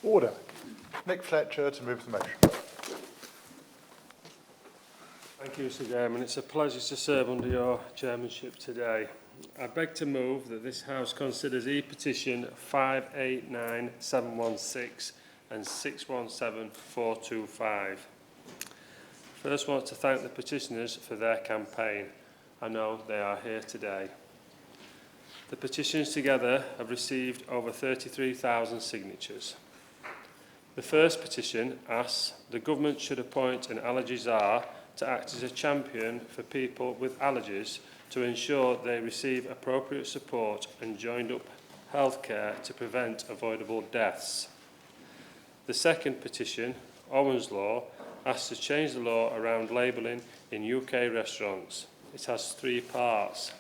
Order. Nick Fletcher to move the motion. Thank you, Mr. Chairman. It's a pleasure to serve under your chairmanship today. I beg to move that this House considers E-petition 589716 and 617425. First, I want to thank the petitioners for their campaign. I know they are here today. The petitions together have received over 33,000 signatures. The first petition asks the government should appoint an allergy czar to act as a champion for people with allergies to ensure they receive appropriate support and joined-up healthcare to prevent avoidable deaths. The second petition, Owen's Law, asks to change the law around labelling in UK restaurants. It has three parts.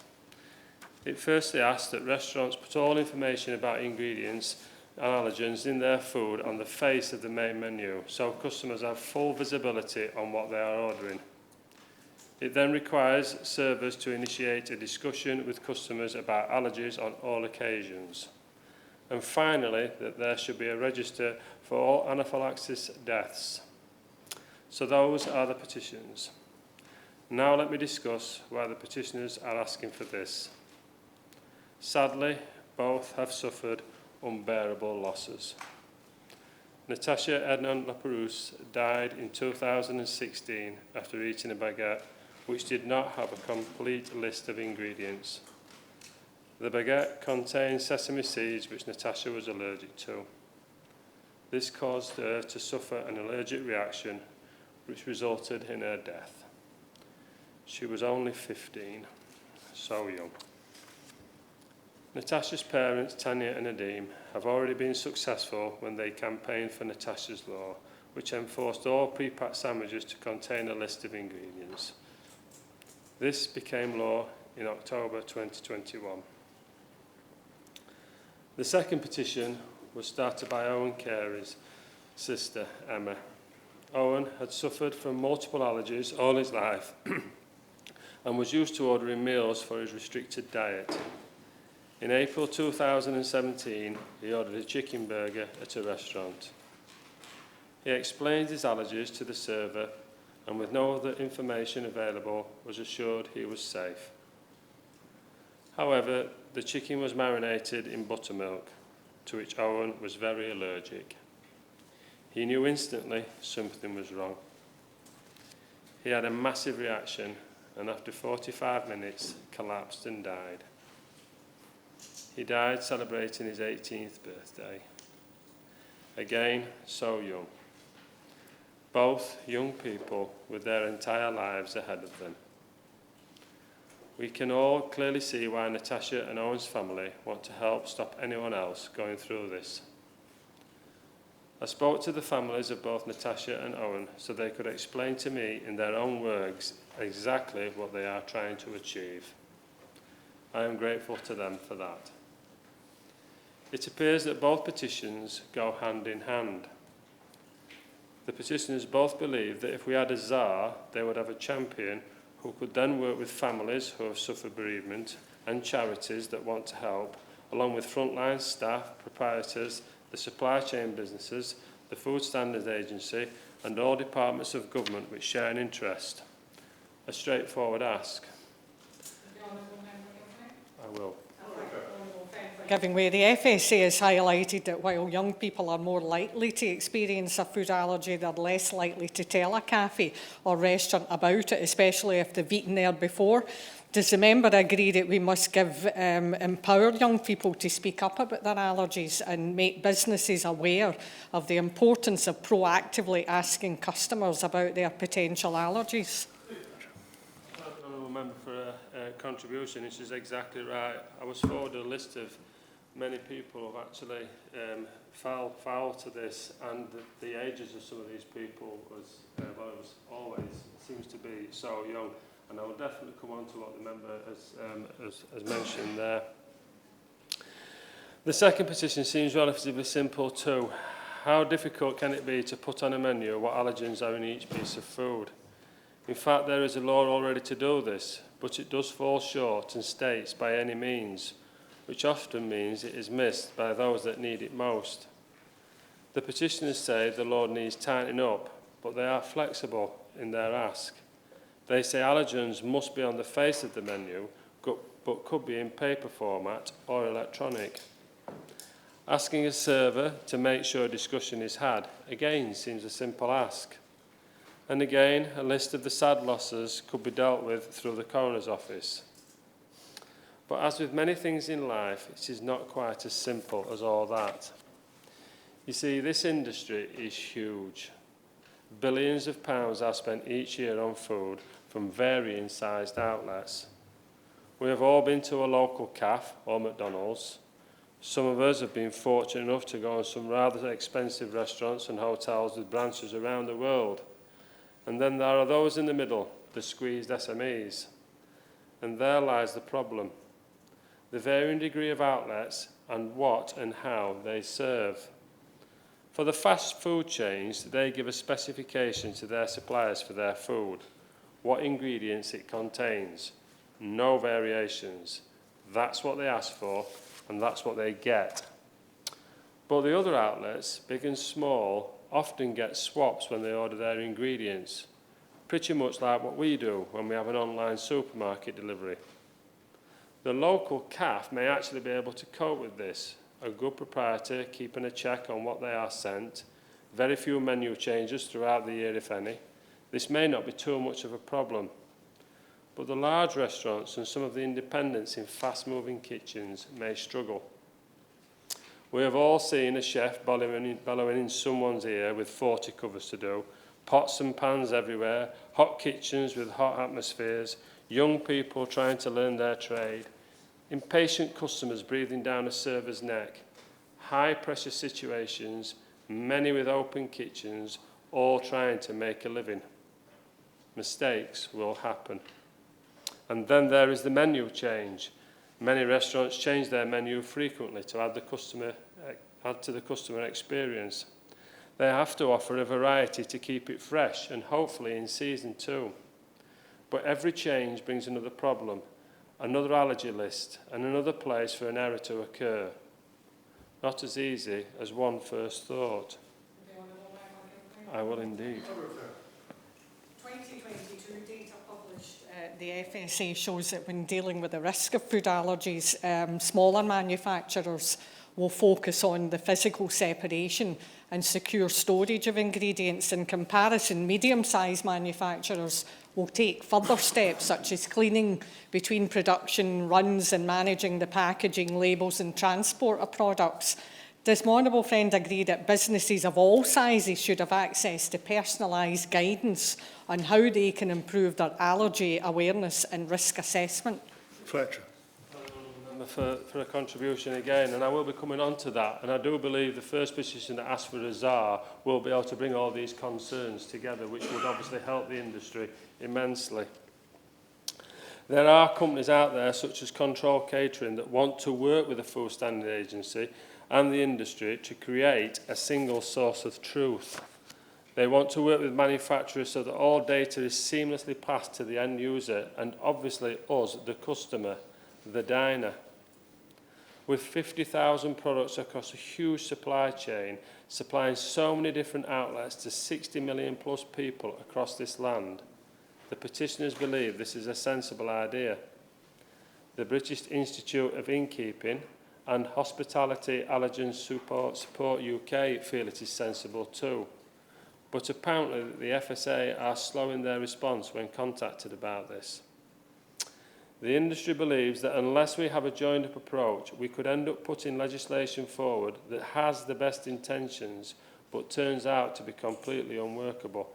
It firstly asks that restaurants put all information about ingredients and allergens in their food on the face of the main menu, so customers have full visibility on what they are ordering. It then requires servers to initiate a discussion with customers about allergies on all occasions. And finally, that there should be a register for all anaphylaxis deaths. So those are the petitions. Now let me discuss why the petitioners are asking for this. Sadly, both have suffered unbearable losses. Natasha Ednon-Laperouse died in 2016 after eating a baguette which did not have a complete list of ingredients. The baguette contained sesame seeds which Natasha was allergic to. This caused her to suffer an allergic reaction which resulted in her death. She was only 15, so young. Natasha's parents, Tanya and Nadeem, have already been successful when they campaigned for Natasha's Law, which enforced all pre-packed sandwiches to contain a list of ingredients. This became law in October 2021. The second petition was started by Owen Carey's sister, Emma. Owen had suffered from multiple allergies all his life and was used to ordering meals for his restricted diet. In April 2017, he ordered a chicken burger at a restaurant. He explained his allergies to the server and with no other information available was assured he was safe. However, the chicken was marinated in buttermilk, to which Owen was very allergic. He knew instantly something was wrong. He had a massive reaction and after 45 minutes collapsed and died. He died celebrating his 18th birthday. Again, so young. Both young people with their entire lives ahead of them. We can all clearly see why Natasha and Owen's family want to help stop anyone else going through this. I spoke to the families of both Natasha and Owen so they could explain to me in their own words exactly what they are trying to achieve. I am grateful to them for that. It appears that both petitions go hand in hand. The petitioners both believe that if we had a czar, they would have a champion who could then work with families who have suffered bereavement and charities that want to help, along with frontline staff, proprietors, the supply chain businesses, the Food Standards Agency, and all departments of government which share an interest. A straightforward ask. I will. Giving way, the FSA has highlighted that while young people are more likely to experience a food allergy, they're less likely to tell a cafe or restaurant about it, especially if they've eaten there before. Does the member agree that we must empower young people to speak up about their allergies and make businesses aware of the importance of proactively asking customers about their potential allergies? Honourable Member for a contribution. This is exactly right. I was forwarded a list of many people who have actually fell foul to this, and the ages of some of these people was always seems to be so young. And I will definitely come on to what the member has mentioned there. The second petition seems relatively simple too. How difficult can it be to put on a menu what allergens are in each piece of food? In fact, there is a law already to do this, but it does fall short and states by any means, which often means it is missed by those that need it most. The petitioners say the law needs tightening up, but they are flexible in their ask. They say allergens must be on the face of the menu, but could be in paper format or electronic. Asking a server to make sure a discussion is had, again, seems a simple ask. And again, a list of the sad losses could be dealt with through the coroner's office. But as with many things in life, it is not quite as simple as all that. You see, this industry is huge. Billions of pounds are spent each year on food from varying sized outlets. We have all been to a local cafe or McDonald's. Some of us have been fortunate enough to go on some rather expensive restaurants and hotels with branches around the world. And then there are those in the middle, the squeezed SMEs. And there lies the problem. The varying degree of outlets and what and how they serve. For the fast food chains, they give a specification to their suppliers for their food, what ingredients it contains, no variations. That's what they ask for, and that's what they get. But the other outlets, big and small, often get swaps when they order their ingredients, pretty much like what we do when we have an online supermarket delivery. The local cafe may actually be able to cope with this, a good proprietor keeping a check on what they are sent, very few menu changes throughout the year, if any. This may not be too much of a problem. But the large restaurants and some of the independents in fast-moving kitchens may struggle. We have all seen a chef bellowing in someone's ear with 40 covers to do, pots and pans everywhere, hot kitchens with hot atmospheres, young people trying to learn their trade, impatient customers breathing down a server's neck, high-pressure situations, many with open kitchens, all trying to make a living. Mistakes will happen. And then there is the menu change. Many restaurants change their menu frequently to add to the customer experience. They have to offer a variety to keep it fresh and hopefully in season too. But every change brings another problem, another allergy list, and another place for an error to occur. Not as easy as one first thought. I will indeed. 2022 data published the FSA shows that when dealing with the risk of food allergies, smaller manufacturers will focus on the physical separation and secure storage of ingredients. In comparison, medium-sized manufacturers will take further steps such as cleaning between production runs and managing the packaging, labels and transport of products. Does my honourable friend agree that businesses of all sizes should have access to personalised guidance on how they can improve their allergy awareness and risk assessment? Fletcher. For a contribution again, and I will be coming on to that, and I do believe the first petition that asks for a czar will be able to bring all these concerns together, which would obviously help the industry immensely. There are companies out there such as Control Catering that want to work with the Food Standard Agency and the industry to create a single source of truth. They want to work with manufacturers so that all data is seamlessly passed to the end user and obviously us, the customer, the diner. With 50,000 products across a huge supply chain, supplying so many different outlets to 60 million plus people across this land, the petitioners believe this is a sensible idea. The British Institute of Innkeeping and Hospitality Allergen Support UK feel it is sensible too. But apparently the FSA are slow in their response when contacted about this. The industry believes that unless we have a joined-up approach, we could end up putting legislation forward that has the best intentions, but turns out to be completely unworkable.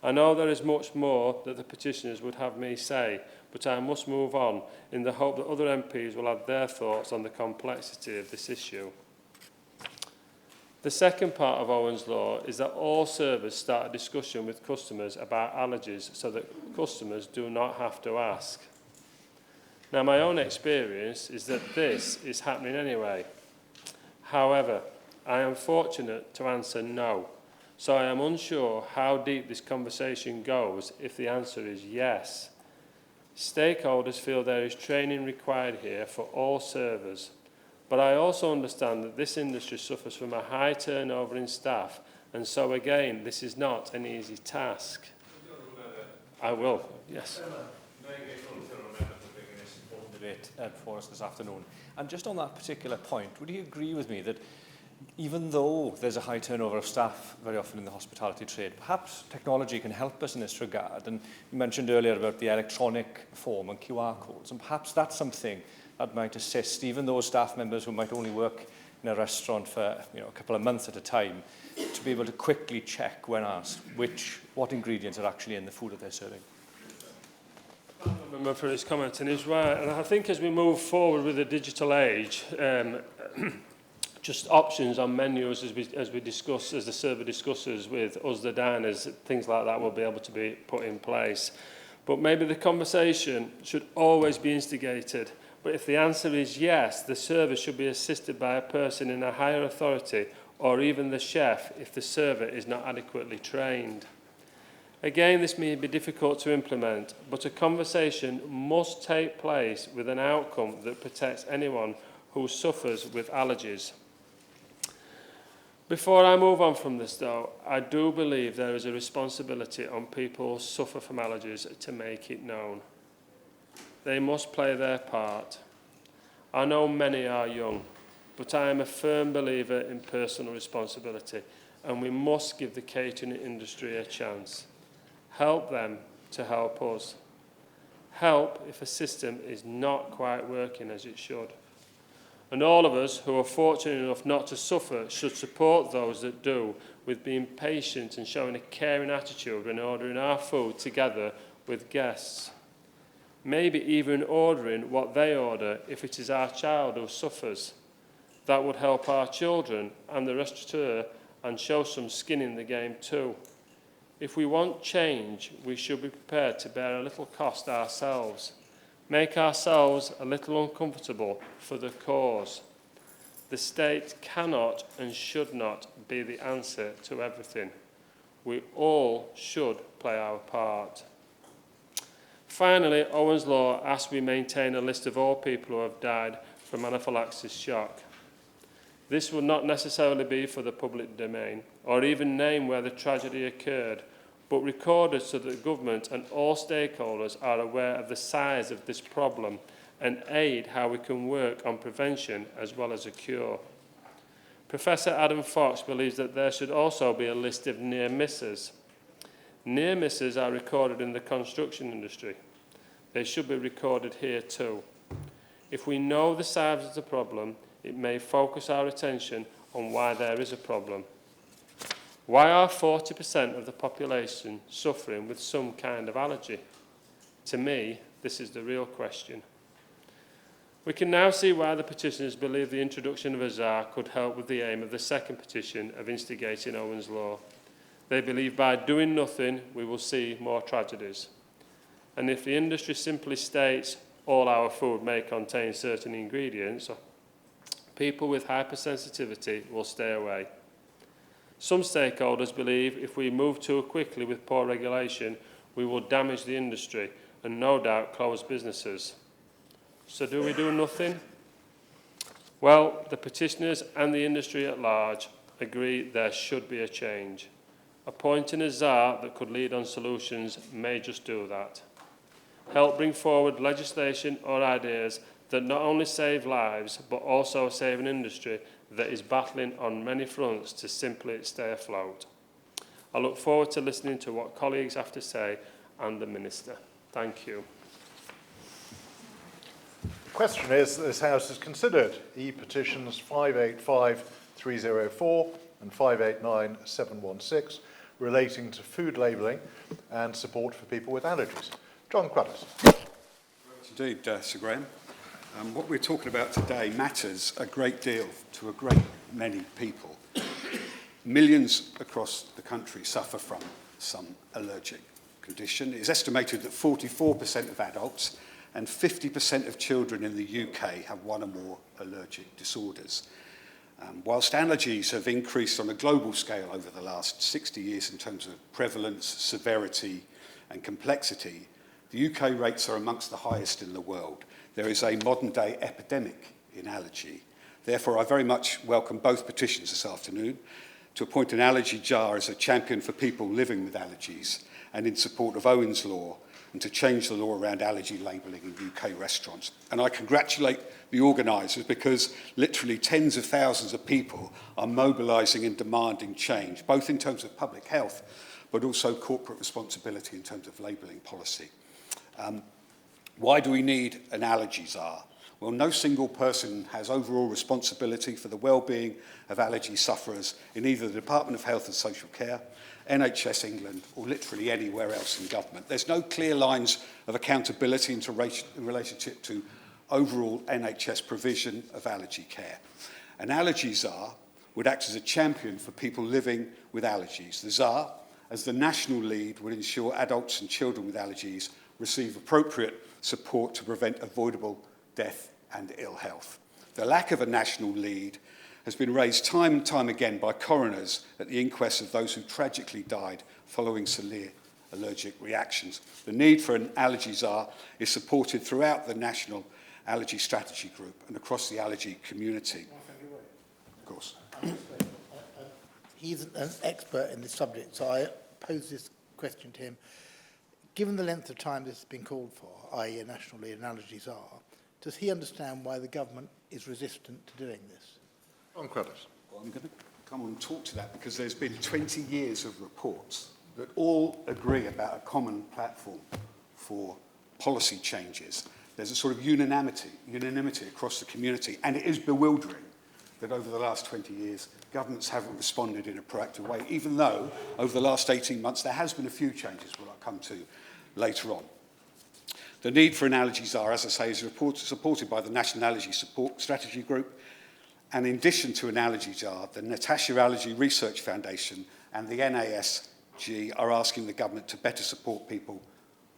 I know there is much more that the petitioners would have me say, but I must move on in the hope that other MPs will add their thoughts on the complexity of this issue. The second part of Owen's Law is that all servers start a discussion with customers about allergies so that customers do not have to ask. Now, my own experience is that this is happening anyway. However, I am fortunate to answer no, so I am unsure how deep this conversation goes if the answer is yes. Stakeholders feel there is training required here for all servers. But I also understand that this industry suffers from a high turnover in staff, and so again, this is not an easy task. I will, yes. Debate for us this afternoon. And just on that particular point, would you agree with me that even though there's a high turnover of staff very often in the hospitality trade, perhaps technology can help us in this regard? And you mentioned earlier about the electronic form and QR codes, and perhaps that's something that might assist even those staff members who might only work in a restaurant for a couple of months at a time, to be able to quickly check when asked what ingredients are actually in the food that they're serving. Remember for his comment, and he's right. And I think as we move forward with the digital age, just options on menus as we discuss, as the server discusses with us, the diners, things like that will be able to be put in place. But maybe the conversation should always be instigated. But if the answer is yes, the server should be assisted by a person in a higher authority, or even the chef if the server is not adequately trained. Again, this may be difficult to implement, but a conversation must take place with an outcome that protects anyone who suffers with allergies. Before I move on from this, though, I do believe there is a responsibility on people who suffer from allergies to make it known. They must play their part. I know many are young, but I am a firm believer in personal responsibility, and we must give the catering industry a chance. Help them to help us. Help if a system is not quite working as it should. And all of us who are fortunate enough not to suffer should support those that do, with being patient and showing a caring attitude when ordering our food together with guests. Maybe even ordering what they order if it is our child who suffers. That would help our children and the restaurateur and show some skin in the game too. If we want change, we should be prepared to bear a little cost ourselves. Make ourselves a little uncomfortable for the cause. The state cannot and should not be the answer to everything. We all should play our part. Finally, Owen's Law asks we maintain a list of all people who have died from anaphylaxis shock. This would not necessarily be for the public domain, or even name where the tragedy occurred, but recorded so that the government and all stakeholders are aware of the size of this problem and aid how we can work on prevention as well as a cure. Professor Adam Fox believes that there should also be a list of near misses. Near misses are recorded in the construction industry. They should be recorded here too. If we know the size of the problem, it may focus our attention on why there is a problem. Why are 40% of the population suffering with some kind of allergy? To me, this is the real question. We can now see why the petitioners believe the introduction of a ZAR could help with the aim of the second petition of instigating Owen's Law. They believe by doing nothing, we will see more tragedies. And if the industry simply states all our food may contain certain ingredients, people with hypersensitivity will stay away. Some stakeholders believe if we move too quickly with poor regulation, we will damage the industry and no doubt close businesses. So do we do nothing? Well, the petitioners and the industry at large agree there should be a change. Appointing a ZAR that could lead on solutions may just do that. Help bring forward legislation or ideas that not only save lives, but also save an industry that is battling on many fronts to simply stay afloat. I look forward to listening to what colleagues have to say and the Minister. Thank you. The question is that this House has considered E-petitions 585304 and 589716 relating to food labelling and support for people with allergies. John Crudders. Indeed, Sir Graham. What we're talking about today matters a great deal to a great many people. Millions across the country suffer from some allergic condition. It's estimated that 44% of adults and 50% of children in the UK have one or more allergic disorders. Whilst allergies have increased on a global scale over the last 60 years in terms of prevalence, severity and complexity, the UK rates are amongst the highest in the world. There is a modern-day epidemic in allergy. Therefore, I very much welcome both petitions this afternoon to appoint an allergy jar as a champion for people living with allergies and in support of Owen's Law, and to change the law around allergy labelling in UK restaurants. And I congratulate the organisers, because literally tens of thousands of people are mobilising and demanding change, both in terms of public health, but also corporate responsibility in terms of labelling policy. Why do we need an allergy czar? Well, no single person has overall responsibility for the well-being of allergy sufferers in either the Department of Health and Social Care, NHS England, or literally anywhere else in government. There's no clear lines of accountability in relationship to overall NHS provision of allergy care. An allergy czar would act as a champion for people living with allergies. The czar, as the national lead, would ensure adults and children with allergies receive appropriate support to prevent avoidable death and ill health. The lack of a national lead has been raised time and time again by coroners at the inquests of those who tragically died following severe allergic reactions. The need for an allergy czar is supported throughout the National Allergy Strategy Group and across the allergy community. Of course. He's an expert in this subject, so I pose this question to him. Given the length of time this has been called for, i.e. a national lead and allergy czar, does he understand why the government is resistant to doing this? On credits. Well, I'm going to come on and talk to that, because there's been 20 years of reports that all agree about a common platform for policy changes. There's a sort of unanimity across the community, and it is bewildering that over the last 20 years, governments haven't responded in a proactive way, even though over the last 18 months there has been a few changes, which I'll come to later on. The need for an allergy czar, as I say, is supported by the National Allergy Support Strategy Group, and in addition to an allergy jar, the Natasha Allergy Research Foundation and the NASG are asking the government to better support people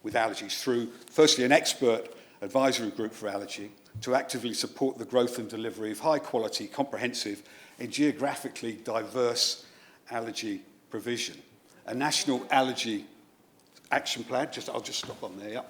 with allergies through, firstly, an expert advisory group for allergy, to actively support the growth and delivery of high-quality, comprehensive and geographically diverse allergy provision. A national allergy action plan, I'll just stop on there, yeah.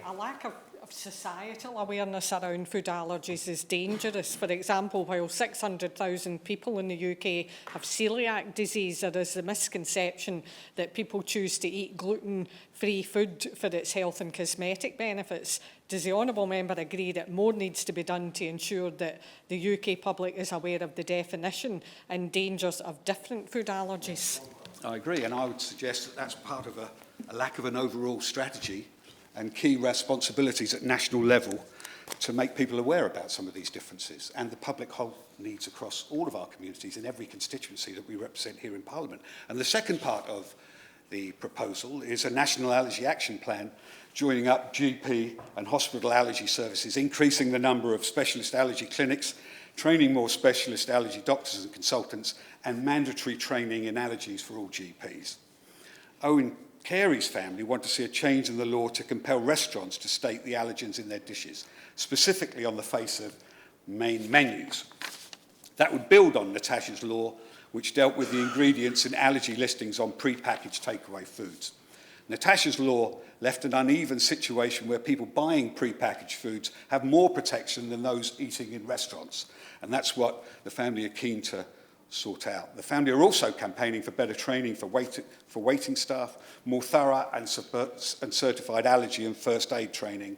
A lack of societal awareness around food allergies is dangerous. For example, while 600,000 people in the UK have celiac disease, there is the misconception that people choose to eat gluten-free food for its health and cosmetic benefits. Does the honourable member agree that more needs to be done to ensure that the UK public is aware of the definition and dangers of different food allergies? I agree, and I would suggest that that's part of a lack of an overall strategy and key responsibilities at national level to make people aware about some of these differences and the public health needs across all of our communities in every constituency that we represent here in Parliament. And the second part of the proposal is a national allergy action plan joining up GP and hospital allergy services, increasing the number of specialist allergy clinics, training more specialist allergy doctors and consultants, and mandatory training in allergies for all GPs. Owen Carey's family want to see a change in the law to compel restaurants to state the allergens in their dishes, specifically on the face of main menus. That would build on Natasha's law, which dealt with the ingredients and allergy listings on pre-packaged takeaway foods. Natasha's law left an uneven situation where people buying pre-packaged foods have more protection than those eating in restaurants, and that's what the family are keen to sort out. The family are also campaigning for better training for waiting staff, more thorough and certified allergy and first aid training,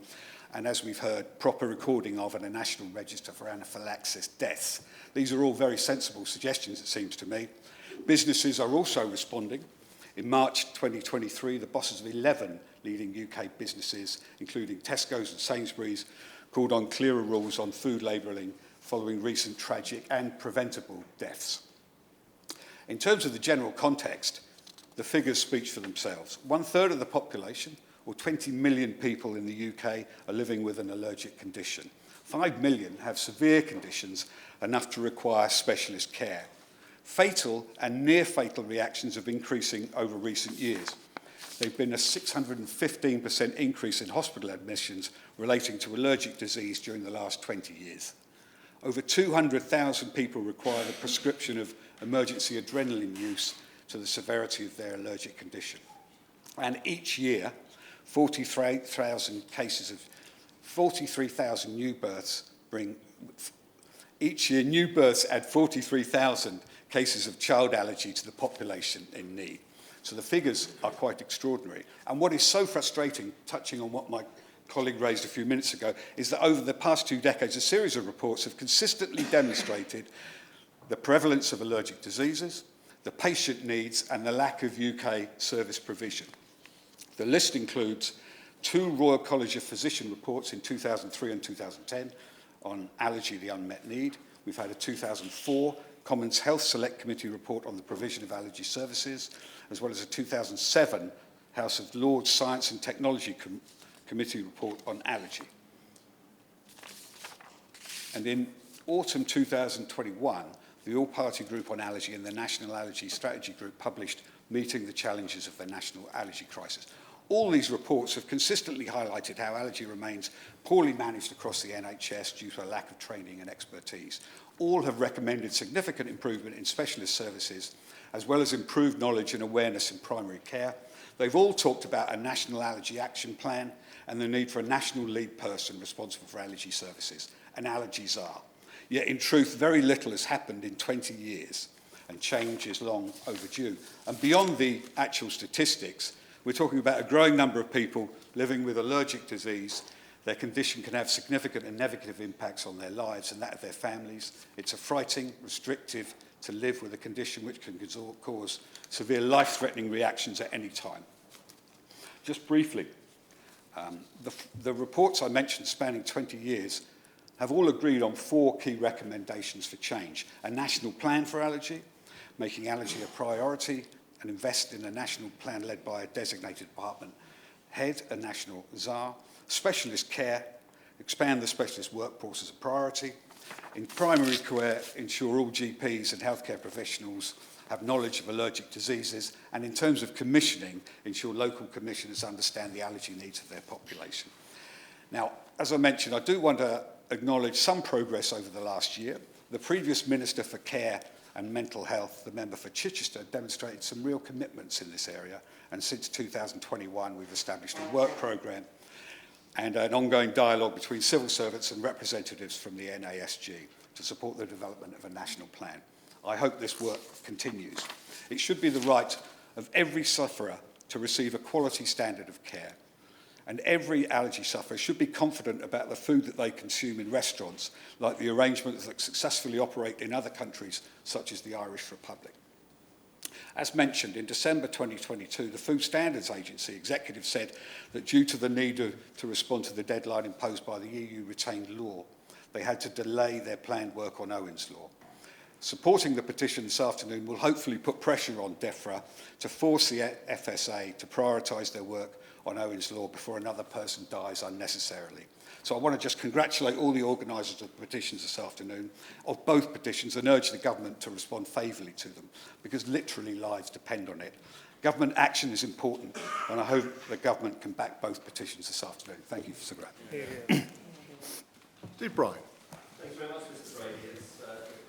and as we've heard, proper recording of and a national register for anaphylaxis deaths. These are all very sensible suggestions, it seems to me. Businesses are also responding. In March 2023, the bosses of 11 leading UK businesses, including Tesco's and Sainsbury's, called on clearer rules on food labelling following recent tragic and preventable deaths. In terms of the general context, the figures speak for themselves. 1/3 of the population, or 20 million people in the UK, are living with an allergic condition. 5 million have severe conditions enough to require specialist care. Fatal and near-fatal reactions have increasing over recent years. There have been a 615% increase in hospital admissions relating to allergic disease during the last 20 years. Over 200,000 people require the prescription of emergency adrenaline use to the severity of their allergic condition. And each year, 43,000 new births bring... Each year, new births add 43,000 cases of child allergy to the population in need. So the figures are quite extraordinary. And what is so frustrating, touching on what my colleague raised a few minutes ago, is that over the past 2 decades, a series of reports have consistently demonstrated the prevalence of allergic diseases, the patient needs, and the lack of UK service provision. The list includes 2 Royal College of Physicians reports in 2003 and 2010 on allergy, the unmet need. We've had a 2004 Commons Health Select Committee report on the provision of allergy services, as well as a 2007 House of Lords Science and Technology Committee report on allergy. And in autumn 2021, the All-Party Group on Allergy and the National Allergy Strategy Group published Meeting the Challenges of the National Allergy Crisis. All these reports have consistently highlighted how allergy remains poorly managed across the NHS due to a lack of training and expertise. All have recommended significant improvement in specialist services, as well as improved knowledge and awareness in primary care. They've all talked about a national allergy action plan and the need for a national lead person responsible for allergy services, and allergies are. Yet in truth, very little has happened in 20 years, and change is long overdue. And beyond the actual statistics, we're talking about a growing number of people living with allergic disease. Their condition can have significant and negative impacts on their lives and that of their families. It's affrighting, restrictive to live with a condition which can cause severe life-threatening reactions at any time. Just briefly, the reports I mentioned spanning 20 years have all agreed on 4 key recommendations for change. A national plan for allergy, making allergy a priority, and invest in a national plan led by a designated department head, a national czar, specialist care, expand the specialist workforce as a priority, in primary care, ensure all GPs and healthcare professionals have knowledge of allergic diseases, and in terms of commissioning, ensure local commissioners understand the allergy needs of their population. Now, as I mentioned, I do want to acknowledge some progress over the last year. The previous Minister for Care and Mental Health, the member for Chichester, demonstrated some real commitments in this area, and since 2021 we've established a work programme and an ongoing dialogue between civil servants and representatives from the NASG to support the development of a national plan. I hope this work continues. It should be the right of every sufferer to receive a quality standard of care, and every allergy sufferer should be confident about the food that they consume in restaurants, like the arrangements that successfully operate in other countries, such as the Irish Republic. As mentioned, in December 2022, the Food Standards Agency executive said that due to the need to respond to the deadline imposed by the EU retained law, they had to delay their planned work on Owen's Law. Supporting the petition this afternoon will hopefully put pressure on DEFRA to force the FSA to prioritise their work on Owen's Law before another person dies unnecessarily. So I want to just congratulate all the organisers of the petitions this afternoon, of both petitions, and urge the government to respond favourably to them, because literally lives depend on it. Government action is important, and I hope the government can back both petitions this afternoon. Thank you, Sir Graham. Steve Bryan. Thanks very much, Mr. Brady.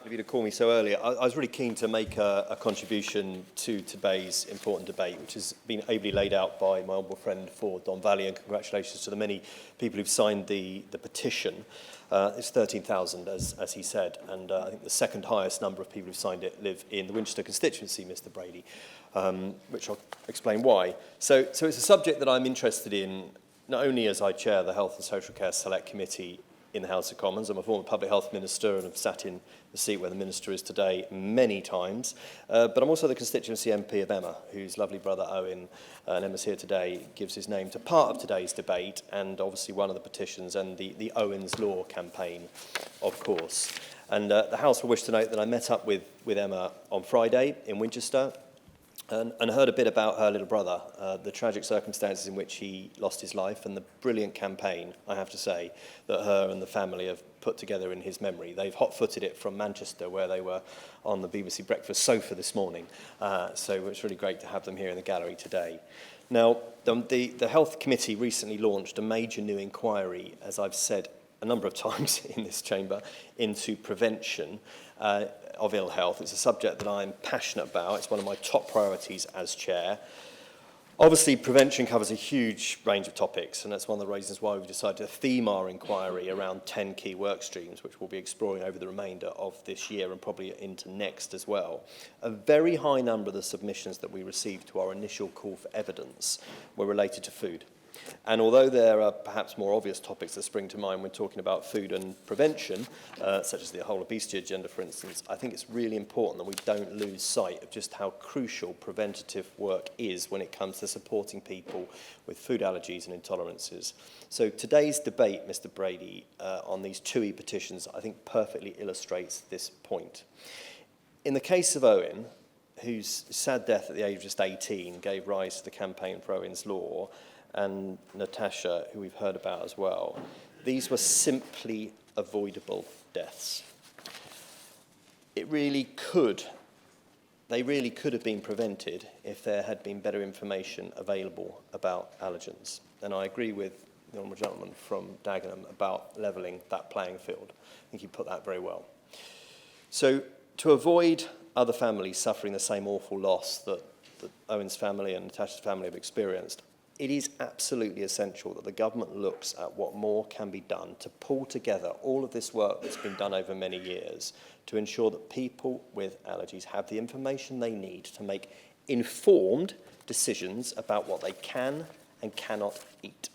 Of you to call me so early. I was really keen to make a contribution to today's important debate, which has been ably laid out by my honourable friend for Don Valley, and congratulations to the many people who've signed the petition. It's 13,000, as he said, and I think the second highest number of people who've signed it live in the Winchester constituency, Mr. Brady, which I'll explain why. So it's a subject that I'm interested in, not only as I chair the Health and Social Care Select Committee in the House of Commons. I'm a former public health minister and have sat in the seat where the minister is today many times. But I'm also the constituency MP of Emma, whose lovely brother Owen, and Emma's here today, gives his name to part of today's debate, and obviously one of the petitions and the Owen's Law campaign, of course. And the House will wish to note that I met up with Emma on Friday in Winchester, and heard a bit about her little brother, the tragic circumstances in which he lost his life, and the brilliant campaign, I have to say, that her and the family have put together in his memory. They've hot-footed it from Manchester, where they were on the BBC Breakfast sofa this morning. So it's really great to have them here in the gallery today. Now, the Health Committee recently launched a major new inquiry, as I've said a number of times in this chamber, into prevention of ill health. It's a subject that I'm passionate about. It's one of my top priorities as chair. Obviously, prevention covers a huge range of topics, and that's one of the reasons why we've decided to theme our inquiry around 10 key work streams, which we'll be exploring over the remainder of this year and probably into next as well. A very high number of the submissions that we received to our initial call for evidence were related to food. And although there are perhaps more obvious topics that spring to mind when talking about food and prevention, such as the whole obesity agenda, for instance, I think it's really important that we don't lose sight of just how crucial preventative work is when it comes to supporting people with food allergies and intolerances. So today's debate, Mr. Brady, on these 2 e-petitions, I think perfectly illustrates this point. In the case of Owen, whose sad death at the age of just 18 gave rise to the campaign for Owen's Law, and Natasha, who we've heard about as well, these were simply avoidable deaths. They really could have been prevented if there had been better information available about allergens. And I agree with the honourable gentleman from Dagenham about levelling that playing field. I think he put that very well. So to avoid other families suffering the same awful loss that Owen's family and Natasha's family have experienced, it is absolutely essential that the government looks at what more can be done to pull together all of this work that's been done over many years to ensure that people with allergies have the information they need to make informed decisions about what they can and cannot eat.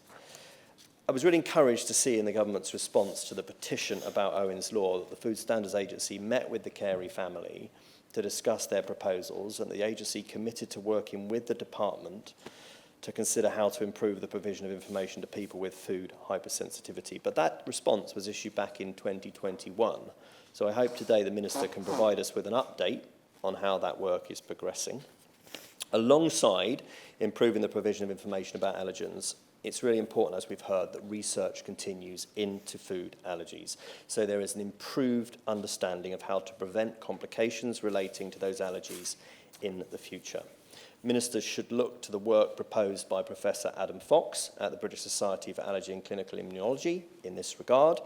I was really encouraged to see in the government's response to the petition about Owen's Law that the Food Standards Agency met with the Carey family to discuss their proposals, and the agency committed to working with the department to consider how to improve the provision of information to people with food hypersensitivity. But that response was issued back in 2021. So I hope today the Minister can provide us with an update on how that work is progressing. Alongside improving the provision of information about allergens, it's really important, as we've heard, that research continues into food allergies. So there is an improved understanding of how to prevent complications relating to those allergies in the future. Ministers should look to the work proposed by Professor Adam Fox at the British Society for Allergy and Clinical Immunology in this regard.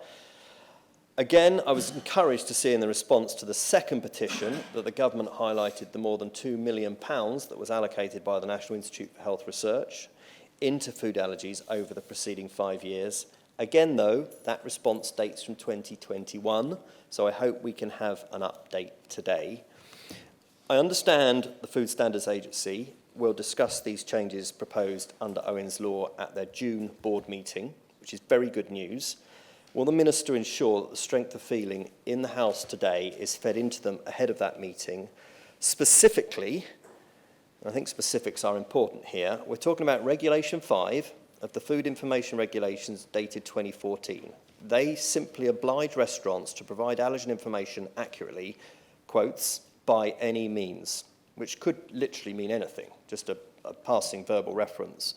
Again, I was encouraged to see in the response to the second petition that the government highlighted the more than £2 million that was allocated by the National Institute for Health Research into food allergies over the preceding 5 years. Again, though, that response dates from 2021, so I hope we can have an update today. I understand the Food Standards Agency will discuss these changes proposed under Owen's Law at their June board meeting, which is very good news. Will the Minister ensure that the strength of feeling in the House today is fed into them ahead of that meeting? Specifically, I think specifics are important here, we're talking about Regulation 5 of the Food Information Regulations dated 2014. They simply oblige restaurants to provide allergen information accurately, quotes, by any means, which could literally mean anything, just a passing verbal reference.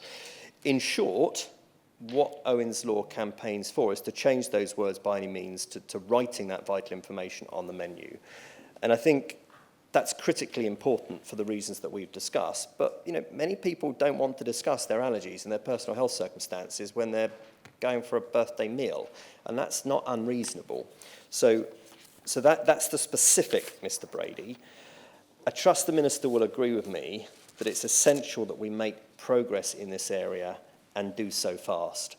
In short, what Owen's Law campaigns for is to change those words by any means to writing that vital information on the menu. And I think that's critically important for the reasons that we've discussed. But many people don't want to discuss their allergies and their personal health circumstances when they're going for a birthday meal, and that's not unreasonable. So that's the specific, Mr. Brady. I trust the Minister will agree with me that it's essential that we make progress in this area and do so fast.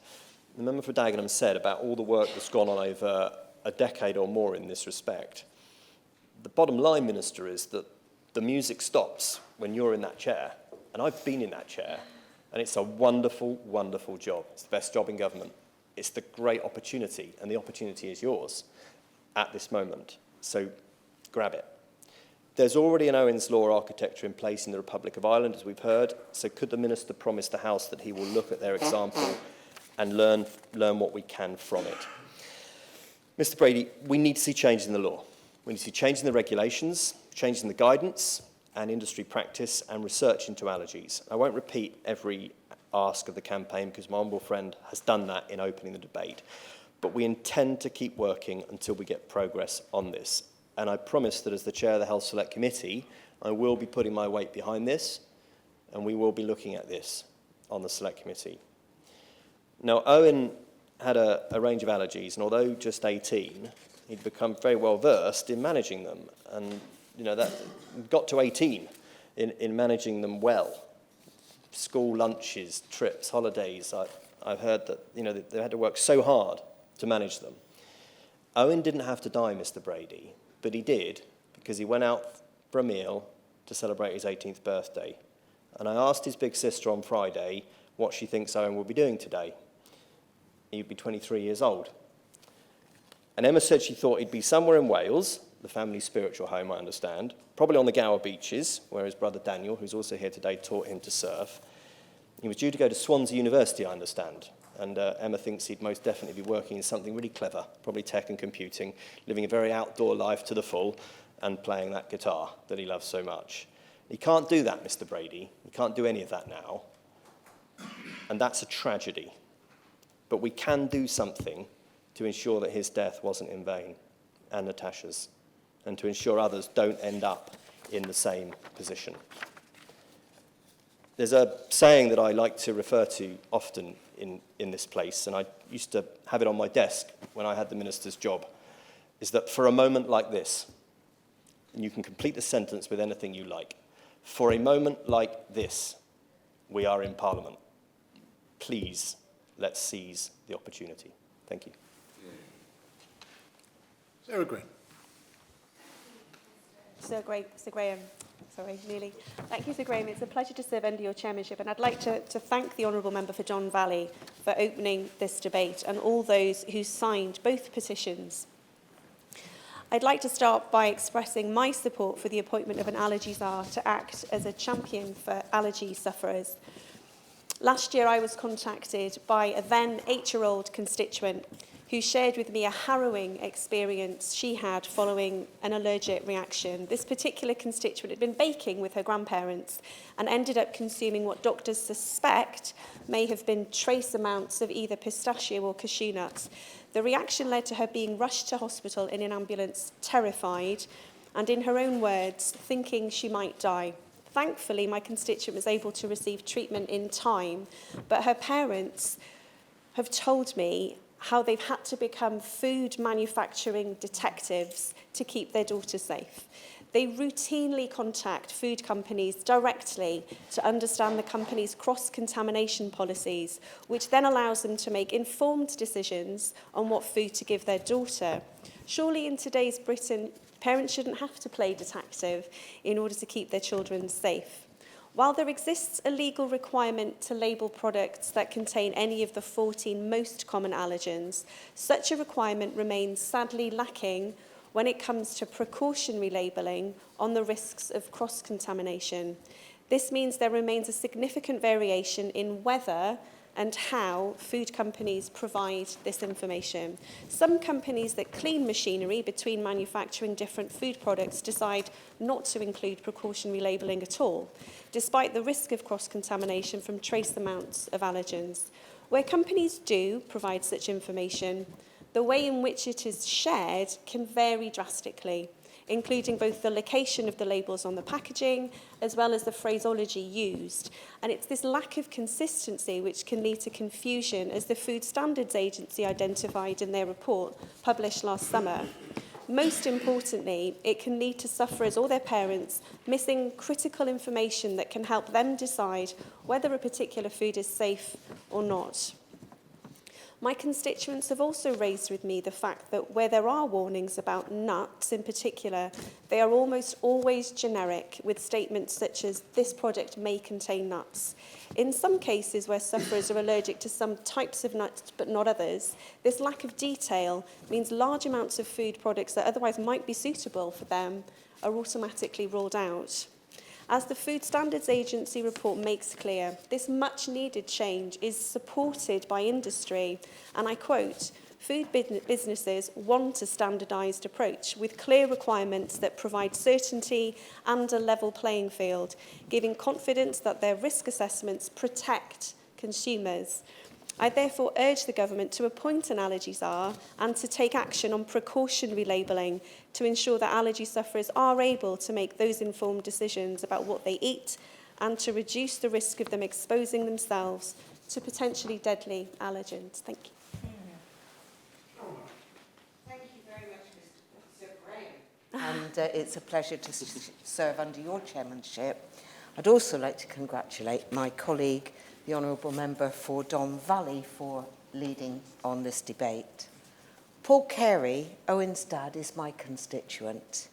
The member for Dagenham said about all the work that's gone on over a decade or more in this respect. The bottom line, Minister, is that the music stops when you're in that chair, and I've been in that chair, and it's a wonderful, wonderful job. It's the best job in government. It's the great opportunity, and the opportunity is yours at this moment, so grab it. There's already an Owen's Law architecture in place in the Republic of Ireland, as we've heard, so could the Minister promise the House that he will look at their example and learn what we can from it? Mr. Brady, we need to see changes in the law. We need to see changes in the regulations, changes in the guidance and industry practice and research into allergies. I won't repeat every ask of the campaign because my honourable friend has done that in opening the debate. But we intend to keep working until we get progress on this. And I promise that as the chair of the Health Select Committee, I will be putting my weight behind this, and we will be looking at this on the Select Committee. Now, Owen had a range of allergies, and although just 18, he'd become very well versed in managing them. And, that got to 18 in managing them well. school lunches, trips, holidays. I've heard that, you know, they had to work so hard to manage them. Owen didn't have to die, Mr. Brady, but he did because he went out for a meal to celebrate his 18th birthday. And I asked his big sister on Friday what she thinks Owen will be doing today. He'd be 23 years old. And Emma said she thought he'd be somewhere in Wales, the family's spiritual home, I understand, probably on the Gower beaches, where his brother Daniel, who's also here today, taught him to surf. He was due to go to Swansea University, I understand, and Emma thinks he'd most definitely be working in something really clever, probably tech and computing, living a very outdoor life to the full, and playing that guitar that he loves so much. He can't do that, Mr. Brady. He can't do any of that now, and that's a tragedy. But we can do something to ensure that his death wasn't in vain, and Natasha's, and to ensure others don't end up in the same position. There's a saying that I like to refer to often in this place, and I used to have it on my desk when I had the minister's job, is that for a moment like this, and you can complete the sentence with anything you like, for a moment like this, we are in Parliament. Please, let's seize the opportunity. Thank you. Sarah Green. Sir Graham, Thank you, Sir Graham. It's a pleasure to serve under your chairmanship, and I'd like to thank the Honourable Member for John Valley for opening this debate and all those who signed both petitions. I'd like to start by expressing my support for the appointment of an allergy czar to act as a champion for allergy sufferers. Last year, I was contacted by a then 8-year-old constituent who shared with me a harrowing experience she had following an allergic reaction. This particular constituent had been baking with her grandparents and ended up consuming what doctors suspect may have been trace amounts of either pistachio or cashew nuts. The reaction led to her being rushed to hospital in an ambulance, terrified, and in her own words, thinking she might die. Thankfully, my constituent was able to receive treatment in time, but her parents have told me how they've had to become food manufacturing detectives to keep their daughter safe. They routinely contact food companies directly to understand the company's cross-contamination policies, which then allows them to make informed decisions on what food to give their daughter. Surely in today's Britain, parents shouldn't have to play detective in order to keep their children safe. While there exists a legal requirement to label products that contain any of the 14 most common allergens, such a requirement remains sadly lacking when it comes to precautionary labelling on the risks of cross-contamination. This means there remains a significant variation in whether and how food companies provide this information. Some companies that clean machinery between manufacturing different food products decide not to include precautionary labelling at all, despite the risk of cross-contamination from trace amounts of allergens. Where companies do provide such information, the way in which it is shared can vary drastically, including both the location of the labels on the packaging as well as the phraseology used. And it's this lack of consistency which can lead to confusion, as the Food Standards Agency identified in their report published last summer. Most importantly, it can lead to sufferers or their parents missing critical information that can help them decide whether a particular food is safe or not. My constituents have also raised with me the fact that where there are warnings about nuts in particular, they are almost always generic, with statements such as, "This product may contain nuts." In some cases where sufferers are allergic to some types of nuts but not others, this lack of detail means large amounts of food products that otherwise might be suitable for them are automatically ruled out. As the Food Standards Agency report makes clear, this much-needed change is supported by industry, and I quote, "Food businesses want a standardised approach with clear requirements that provide certainty and a level playing field, giving confidence that their risk assessments protect consumers." I therefore urge the government to appoint an allergy czar and to take action on precautionary labelling to ensure that allergy sufferers are able to make those informed decisions about what they eat and to reduce the risk of them exposing themselves to potentially deadly allergens. Thank you. Thank you very much, Sir Graham. And it's a pleasure to serve under your chairmanship. I'd also like to congratulate my colleague, the Honourable Member for Don Valley, for leading on this debate. Paul Carey, Owen's dad, is my constituent.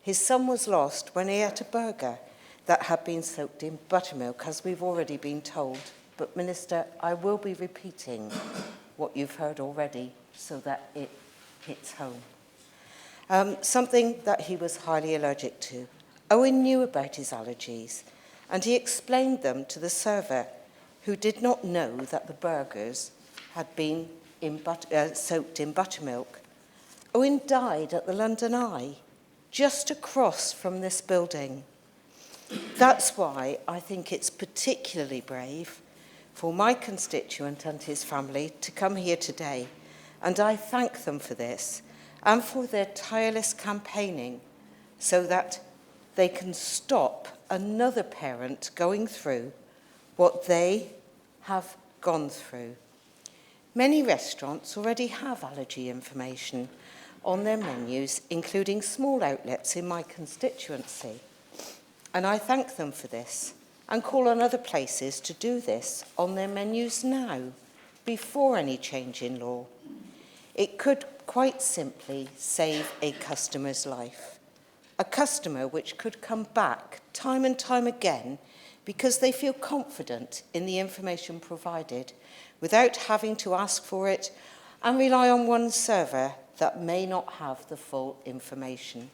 His son was lost when he ate a burger that had been soaked in buttermilk, as we've already been told. But, Minister, I will be repeating what you've heard already so that it hits home. Something that he was highly allergic to. Owen knew about his allergies, and he explained them to the server, who did not know that the burgers had been soaked in buttermilk. Owen died at the London Eye, just across from this building. That's why I think it's particularly brave for my constituent and his family to come here today, and I thank them for this and for their tireless campaigning so that they can stop another parent going through what they have gone through. Many restaurants already have allergy information on their menus, including small outlets in my constituency. And I thank them for this and call on other places to do this on their menus now, before any change in law. It could quite simply save a customer's life. A customer which could come back time and time again because they feel confident in the information provided without having to ask for it and rely on one server that may not have the full information.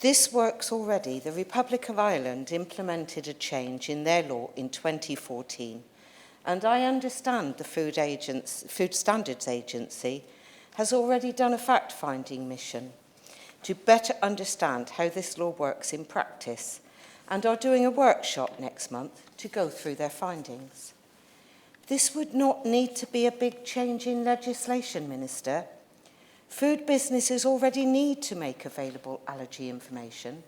This works already. The Republic of Ireland implemented a change in their law in 2014, and I understand the Food Standards Agency has already done a fact-finding mission to better understand how this law works in practice, and are doing a workshop next month to go through their findings. This would not need to be a big change in legislation, Minister. Food businesses already need to make available allergy information.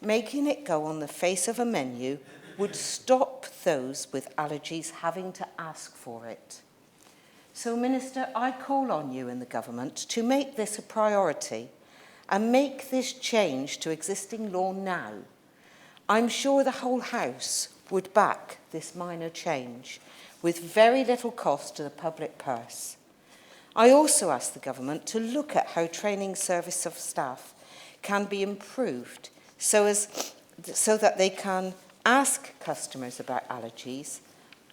Making it go on the face of a menu would stop those with allergies having to ask for it. So, Minister, I call on you and the government to make this a priority and make this change to existing law now. I'm sure the whole House would back this minor change with very little cost to the public purse. I also ask the government to look at how training service of staff can be improved so that they can ask customers about allergies,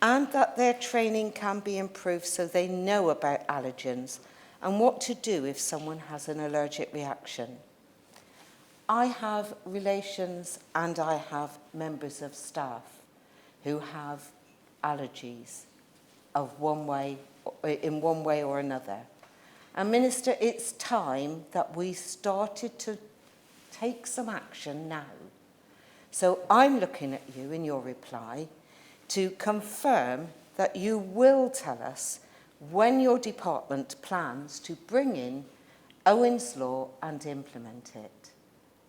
and that their training can be improved so they know about allergens and what to do if someone has an allergic reaction. I have relations and I have members of staff who have allergies in one way or another. And Minister, it's time that we started to take some action now. So I'm looking at you in your reply to confirm that you will tell us when your department plans to bring in Owen's Law and implement it.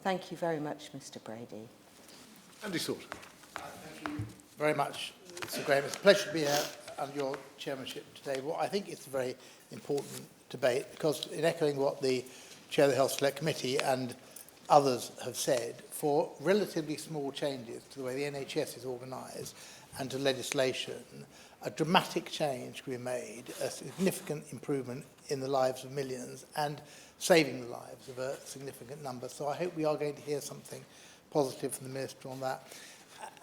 Thank you very much, Mr. Brady. Andy Salt. Thank you very much, Sir Graham. It's a pleasure to be here under your chairmanship today. Well, I think it's a very important debate because, in echoing what the Chair of the Health Select Committee and others have said, for relatively small changes to the way the NHS is organised and to legislation, a dramatic change can be made, a significant improvement in the lives of millions and saving the lives of a significant number. So I hope we are going to hear something positive from the Minister on that.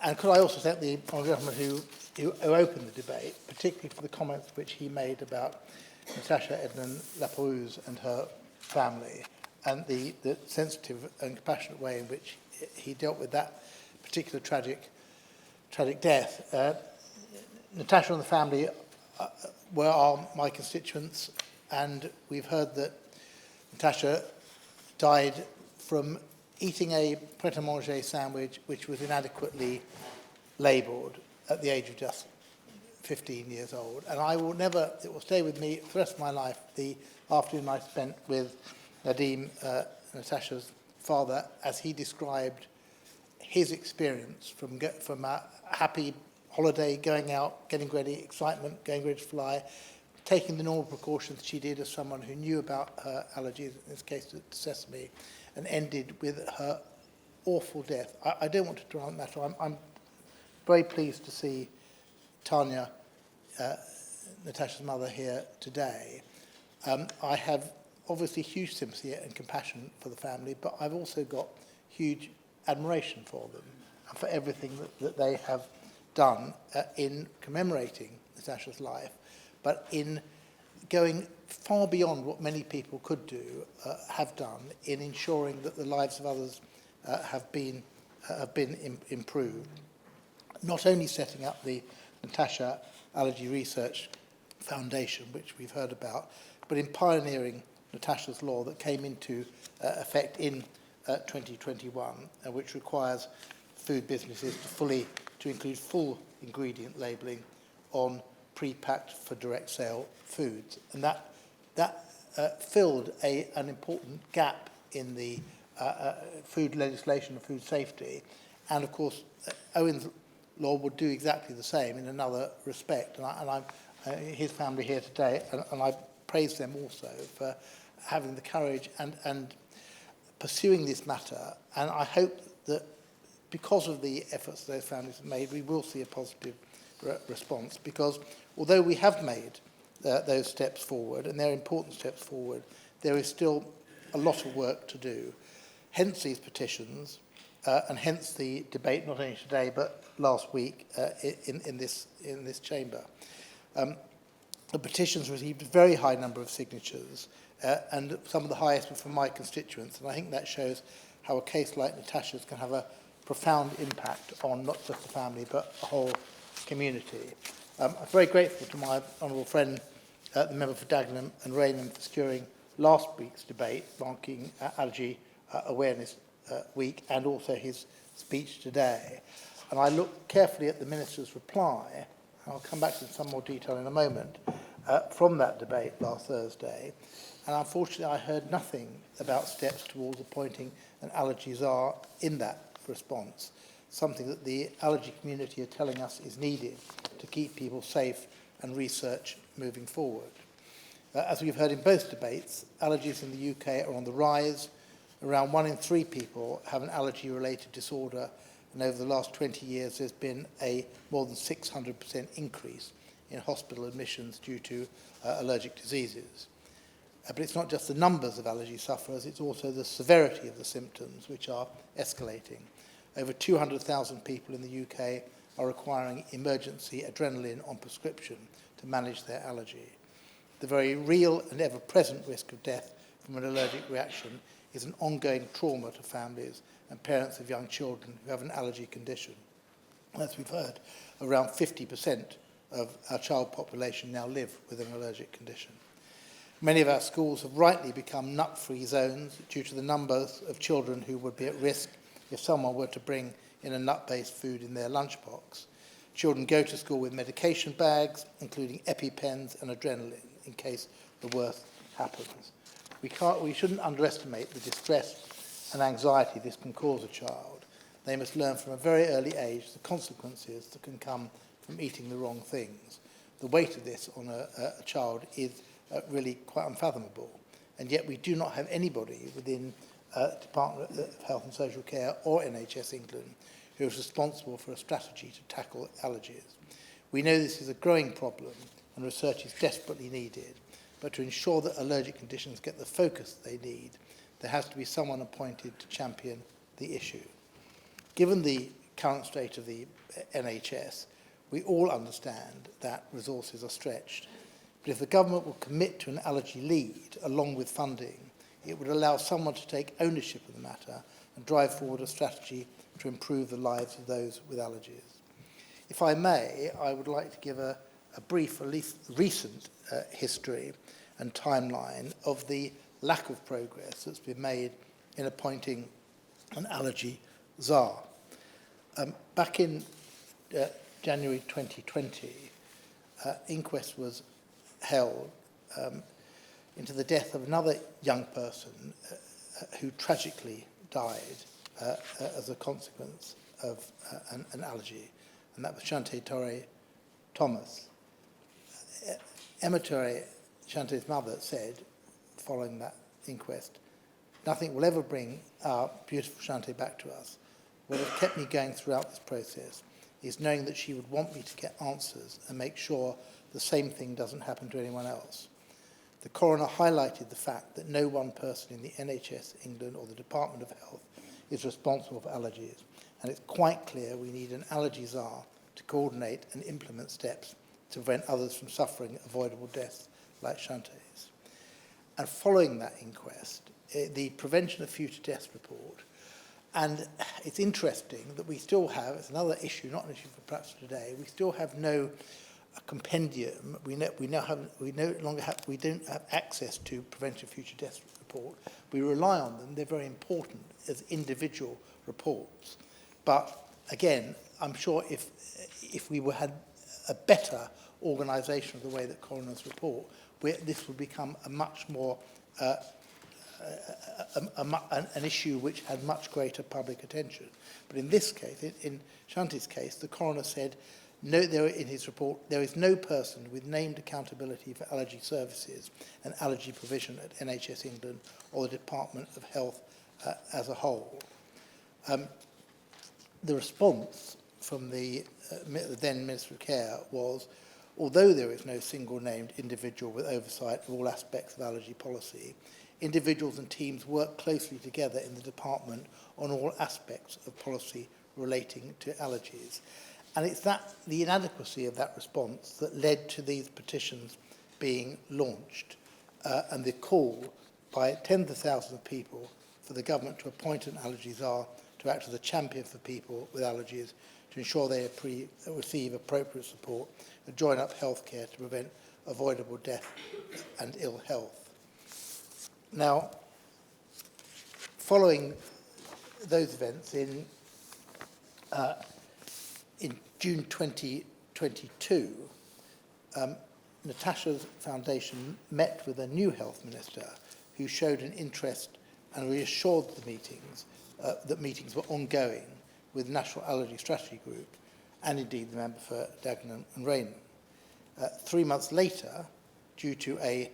And could I also thank the Honourable Gentleman who opened the debate, particularly for the comments which he made about Natasha Ednan-Laperouse and her family, and the sensitive and compassionate way in which he dealt with that particular tragic death. Natasha and the family are my constituents, and we've heard that Natasha died from eating a pret-a-manger sandwich which was inadequately labelled at the age of just 15 years old. And it will stay with me for the rest of my life, the afternoon I spent with Nadim, Natasha's father, as he described his experience from a happy holiday, going out, getting ready, excitement, getting ready to fly, taking the normal precautions she did as someone who knew about her allergies, in this case to sesame, and ended with her awful death. I don't want to dwell on that. I'm very pleased to see Tanya, Natasha's mother, here today. I have obviously huge sympathy and compassion for the family, but I've also got huge admiration for them and for everything that they have done in commemorating Natasha's life, but in going far beyond what many people could do, have done, in ensuring that the lives of others have been improved. Not only setting up the Natasha Allergy Research Foundation, which we've heard about, but in pioneering Natasha's Law that came into effect in 2021, which requires food businesses to include full ingredient labelling on pre-packed for direct sale foods. And that filled an important gap in the food legislation and food safety. And of course, Owen's law would do exactly the same in another respect. And I'm his family here today, and I praise them also for having the courage and pursuing this matter. And I hope that because of the efforts those families have made, we will see a positive response, because although we have made those steps forward, and they're important steps forward, there is still a lot of work to do. Hence these petitions, and hence the debate, not only today but last week in this chamber. The petitions received a very high number of signatures, and some of the highest were from my constituents, and I think that shows how a case like Natasha's can have a profound impact on not just the family but the whole community. I'm very grateful to my honourable friend, the member for Dagenham and Raynham, for securing last week's debate, marking Allergy Awareness Week, and also his speech today. And I looked carefully at the Minister's reply, and I'll come back to some more detail in a moment, from that debate last Thursday. And unfortunately, I heard nothing about steps towards appointing an allergy czar in that response, something that the allergy community are telling us is needed to keep people safe and research moving forward. As we've heard in both debates, allergies in the UK are on the rise. Around 1 in 3 people have an allergy-related disorder, and over the last 20 years there's been a more than 600% increase in hospital admissions due to allergic diseases. But it's not just the numbers of allergy sufferers, it's also the severity of the symptoms which are escalating. Over 200,000 people in the UK are requiring emergency adrenaline on prescription to manage their allergy. The very real and ever-present risk of death from an allergic reaction is an ongoing trauma to families and parents of young children who have an allergy condition. As we've heard, around 50% of our child population now live with an allergic condition. Many of our schools have rightly become nut-free zones due to the numbers of children who would be at risk if someone were to bring in a nut-based food in their lunchbox. Children go to school with medication bags, including EpiPens and adrenaline, in case the worst happens. We shouldn't underestimate the distress and anxiety this can cause a child. They must learn from a very early age the consequences that can come from eating the wrong things. The weight of this on a child is really quite unfathomable, and yet we do not have anybody within Department of Health and Social Care or NHS England who is responsible for a strategy to tackle allergies. We know this is a growing problem and research is desperately needed, but to ensure that allergic conditions get the focus they need, there has to be someone appointed to champion the issue. Given the current state of the NHS, we all understand that resources are stretched. But if the government will commit to an allergy lead along with funding, it would allow someone to take ownership of the matter and drive forward a strategy to improve the lives of those with allergies. If I may, I would like to give a brief, at least recent history and timeline of the lack of progress that's been made in appointing an allergy czar. Back in January 2020, inquest was held into the death of another young person who tragically died as a consequence of an allergy, and that was Shante Torre Thomas. Emma Torre, Shante's mother, said, following that inquest, nothing will ever bring our beautiful Shante back to us. What has kept me going throughout this process is knowing that she would want me to get answers and make sure the same thing doesn't happen to anyone else. The coroner highlighted the fact that no one person in the NHS England or the Department of Health is responsible for allergies, and it's quite clear we need an allergy czar to coordinate and implement steps to prevent others from suffering avoidable deaths like Shantae's. And following that inquest, the Prevention of Future Deaths report, and it's interesting that we still have, it's another issue, not an issue for perhaps today, we still have no compendium, we don't have access to Prevention of Future Deaths report. We rely on them, they're very important as individual reports. But again, I'm sure if we had a better organisation of the way that coroners report, this would become a much more an issue which had much greater public attention. But in this case, in Shanti's case, the coroner said, no, in his report, there is no person with named accountability for allergy services and allergy provision at NHS England or the Department of Health as a whole. The response from the then Minister of Care was, although there is no single named individual with oversight of all aspects of allergy policy, individuals and teams work closely together in the department on all aspects of policy relating to allergies. And it's the inadequacy of that response that led to these petitions being launched and the call by tens of thousands of people for the government to appoint an allergy czar to act as a champion for people with allergies, to ensure they receive appropriate support and join up healthcare to prevent avoidable death and ill health. Now, following those events in June 2022, Natasha's foundation met with a new health minister who showed an interest and reassured the meetings that meetings were ongoing with National Allergy Strategy Group and indeed the member for Dagenham and Rainham. 3 months later, due to a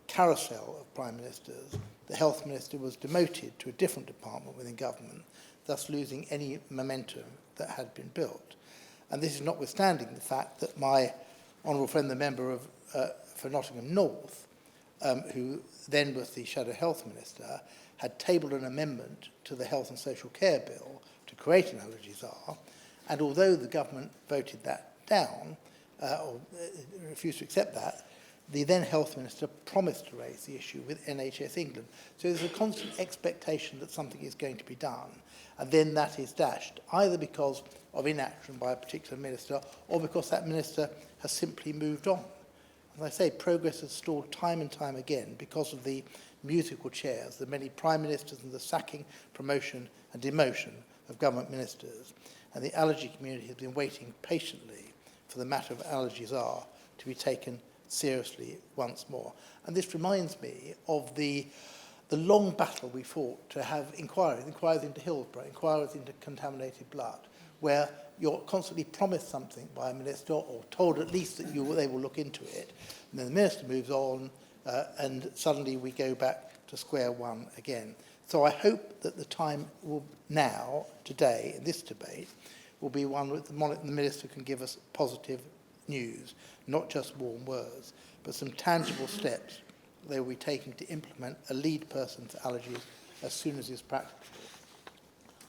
carousel of prime ministers, the health minister was demoted to a different department within government, thus losing any momentum that had been built. And this is notwithstanding the fact that my honourable friend, the member for Nottingham North, who then was the Shadow Health Minister, had tabled an amendment to the Health and Social Care Bill to create an allergy czar, and although the government voted that down, or refused to accept that, the then Health Minister promised to raise the issue with NHS England. So there's a constant expectation that something is going to be done, and then that is dashed, either because of inaction by a particular minister or because that minister has simply moved on. As I say, progress has stalled time and time again because of the musical chairs, the many prime ministers and the sacking, promotion and demotion of government ministers. And the allergy community has been waiting patiently for the matter of allergies are to be taken seriously once more. And this reminds me of the long battle we fought to have inquiries into Hillsborough, inquiries into contaminated blood, where you're constantly promised something by a minister or told at least that they will look into it, and then the minister moves on and suddenly we go back to square one again. So I hope that the time will now, today, in this debate, will be one where the minister can give us positive news, not just warm words, but some tangible steps they will be taking to implement a lead person for allergies as soon as is practicable.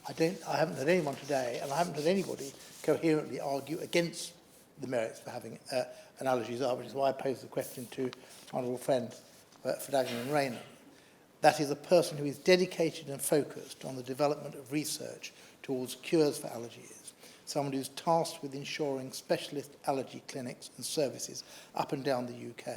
I haven't heard anyone today, and I haven't heard anybody coherently argue against the merits for having an allergy czar, which is why I posed the question to honourable friend for Dagenham and Rainham. That is a person who is dedicated and focused on the development of research towards cures for allergies, someone who's tasked with ensuring specialist allergy clinics and services up and down the UK,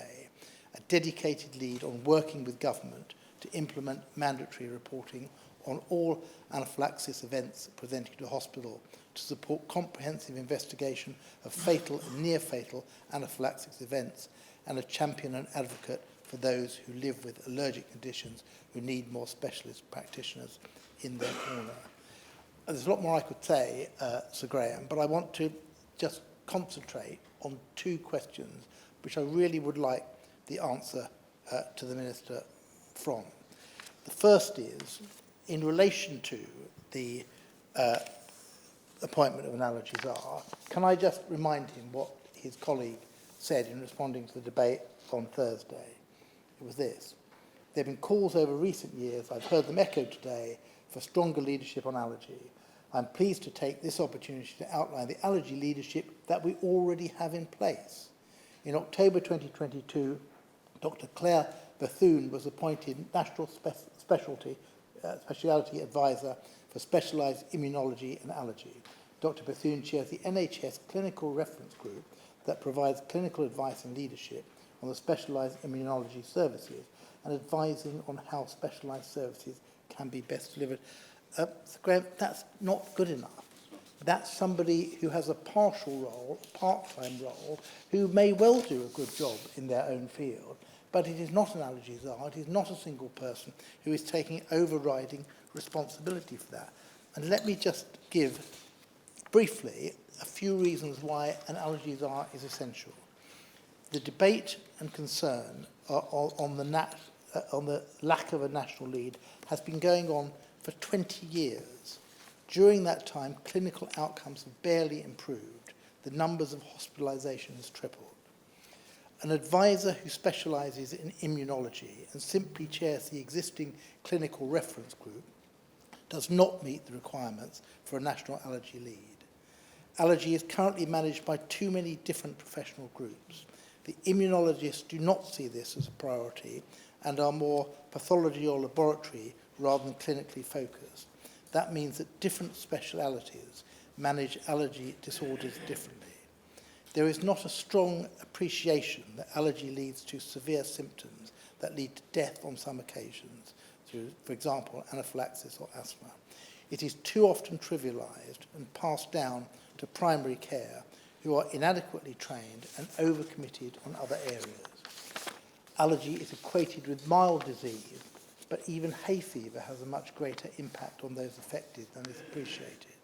a dedicated lead on working with government to implement mandatory reporting on all anaphylaxis events presenting to hospital to support comprehensive investigation of fatal and near-fatal anaphylaxis events, and a champion and advocate for those who live with allergic conditions who need more specialist practitioners in their corner. There's a lot more I could say, Sir Graham, but I want to just concentrate on two questions which I really would like the answer to the Minister from. The first is, in relation to the appointment of an allergy czar, can I just remind him what his colleague said in responding to the debate on Thursday? It was this: there have been calls over recent years, I've heard them echoed today, for stronger leadership on allergy. I'm pleased to take this opportunity to outline the allergy leadership that we already have in place. In October 2022, Dr. Claire Bethune was appointed National Specialty Advisor for Specialised Immunology and Allergy. Dr. Bethune chairs the NHS Clinical Reference Group that provides clinical advice and leadership on the specialised immunology services and advising on how specialised services can be best delivered. Sir Graham, that's not good enough. That's somebody who has a partial role, part-time role, who may well do a good job in their own field, but it is not an allergy czar, it is not a single person who is taking overriding responsibility for that. And let me just give, briefly, a few reasons why an allergy czar is essential. The debate and concern on the lack of a national lead has been going on for 20 years. During that time, clinical outcomes have barely improved. The numbers of hospitalisation has tripled. An advisor who specialises in immunology and simply chairs the existing clinical reference group does not meet the requirements for a national allergy lead. Allergy is currently managed by too many different professional groups. The immunologists do not see this as a priority and are more pathology or laboratory rather than clinically focused. That means that different specialities manage allergy disorders differently. There is not a strong appreciation that allergy leads to severe symptoms that lead to death on some occasions, through, for example, anaphylaxis or asthma. It is too often trivialized and passed down to primary care, who are inadequately trained and overcommitted on other areas. Allergy is equated with mild disease, but even hay fever has a much greater impact on those affected than is appreciated.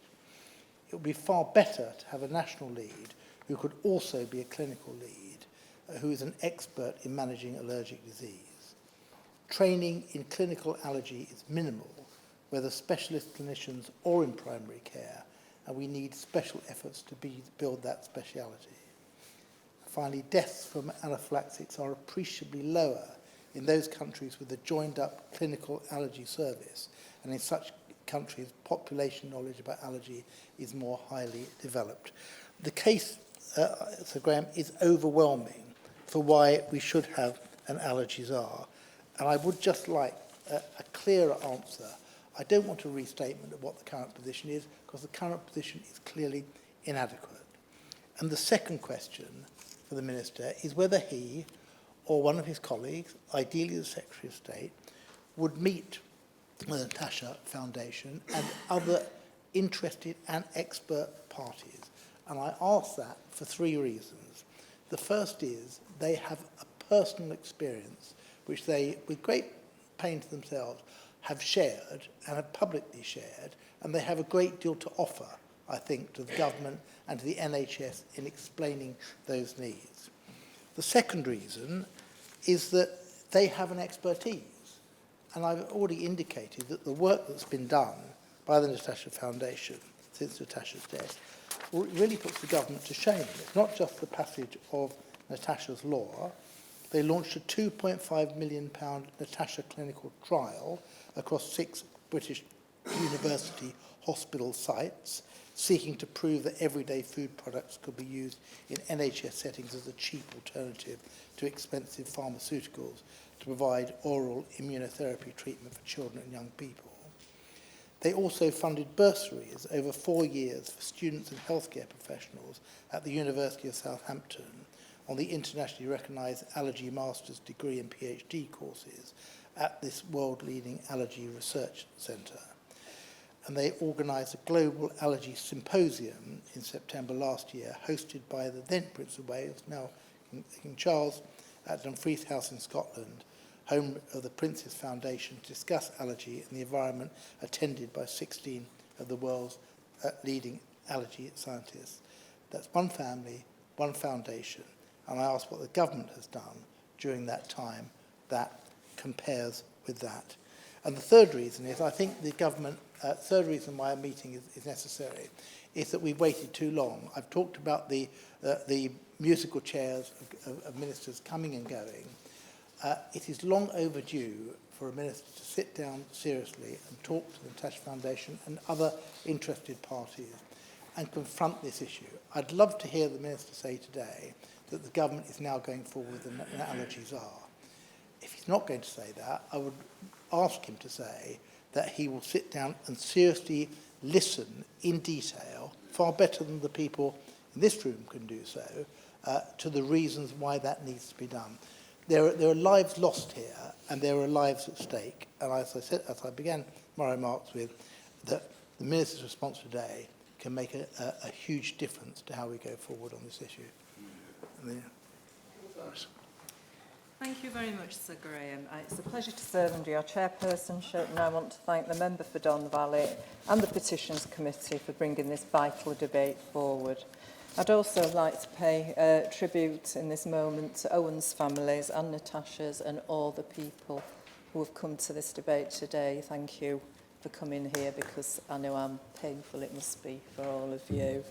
It would be far better to have a national lead who could also be a clinical lead, who is an expert in managing allergic disease. Training in clinical allergy is minimal, whether specialist clinicians or in primary care, and we need special efforts to build that speciality. Finally, deaths from anaphylaxis are appreciably lower in those countries with a joined-up clinical allergy service, and in such countries, population knowledge about allergy is more highly developed. The case, Sir Graham, is overwhelming for why we should have an allergy czar, and I would just like a clearer answer. I don't want a restatement of what the current position is, because the current position is clearly inadequate. And the second question for the Minister is whether he or one of his colleagues, ideally the Secretary of State, would meet with the Natasha Foundation and other interested and expert parties. And I ask that for three reasons. The first is they have a personal experience which they, with great pain to themselves, have shared and have publicly shared, and they have a great deal to offer, I think, to the government and to the NHS in explaining those needs. The second reason is that they have an expertise, and I've already indicated that the work that's been done by the Natasha Foundation since Natasha's death really puts the government to shame. It's not just the passage of Natasha's law. They launched a £2.5 million Natasha clinical trial across 6 British university hospital sites, seeking to prove that everyday food products could be used in NHS settings as a cheap alternative to expensive pharmaceuticals to provide oral immunotherapy treatment for children and young people. They also funded bursaries over 4 years for students and healthcare professionals at the University of Southampton on the internationally recognised allergy master's degree and PhD courses at this world-leading allergy research centre. And they organised a global allergy symposium in September last year, hosted by the then Prince of Wales, now King Charles, at Dumfries House in Scotland, home of the Prince's Foundation, to discuss allergy and the environment, attended by 16 of the world's leading allergy scientists. That's one family, one foundation, and I ask what the government has done during that time that compares with that. And the third reason is, I think the government, third reason why a meeting is necessary, is that we've waited too long. I've talked about the musical chairs of ministers coming and going. It is long overdue for a minister to sit down seriously and talk to the Tash Foundation and other interested parties and confront this issue. I'd love to hear the minister say today that the government is now going forward with an allergies are. If he's not going to say that, I would ask him to say that he will sit down and seriously listen in detail, far better than the people in this room can do so, to the reasons why that needs to be done. There are lives lost here, and there are lives at stake. And as I said, as I began my remarks with, that the minister's response today can make a huge difference to how we go forward on this issue. Thank you very much, Sir Graham. It's a pleasure to serve under your chairpersonship, and I want to thank the member for Don Valley and the Petitions Committee for bringing this vital debate forward. I'd also like to pay tribute in this moment to Owen's families and Natasha's and all the people who have come to this debate today. Thank you for coming here, because I know how painful it must be for all of you.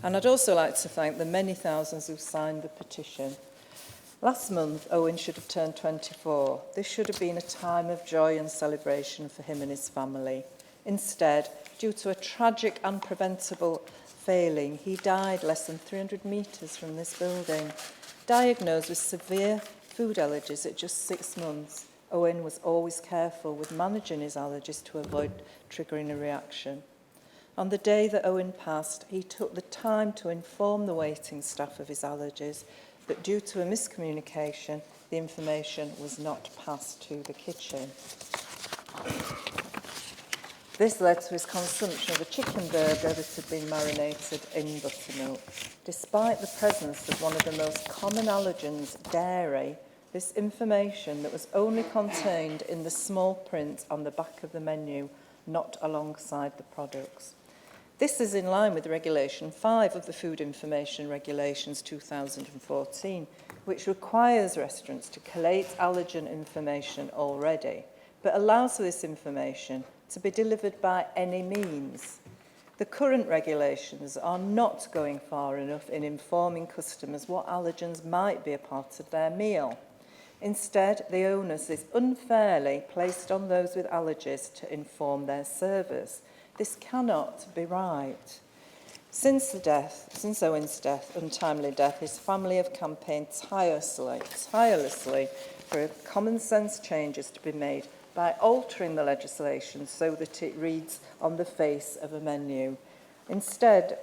And I'd also like to thank the many thousands who signed the petition. Last month, Owen should have turned 24. This should have been a time of joy and celebration for him and his family. Instead, due to a tragic and preventable failing, he died less than 300 metres from this building. Diagnosed with severe food allergies at just 6 months, Owen was always careful with managing his allergies to avoid triggering a reaction. On the day that Owen passed, he took the time to inform the waiting staff of his allergies, but due to a miscommunication, the information was not passed to the kitchen. This led to his consumption of a chicken burger that had been marinated in buttermilk. Despite the presence of one of the most common allergens, dairy, this information that was only contained in the small print on the back of the menu, not alongside the products. This is in line with Regulation 5 of the Food Information Regulations 2014, which requires restaurants to collate allergen information already, but allows for this information to be delivered by any means. The current regulations are not going far enough in informing customers what allergens might be a part of their meal. Instead, the onus is unfairly placed on those with allergies to inform their servers. This cannot be right. Since Owen's death, untimely death, his family have campaigned tirelessly for common sense changes to be made by altering the legislation so that it reads on the face of a menu, instead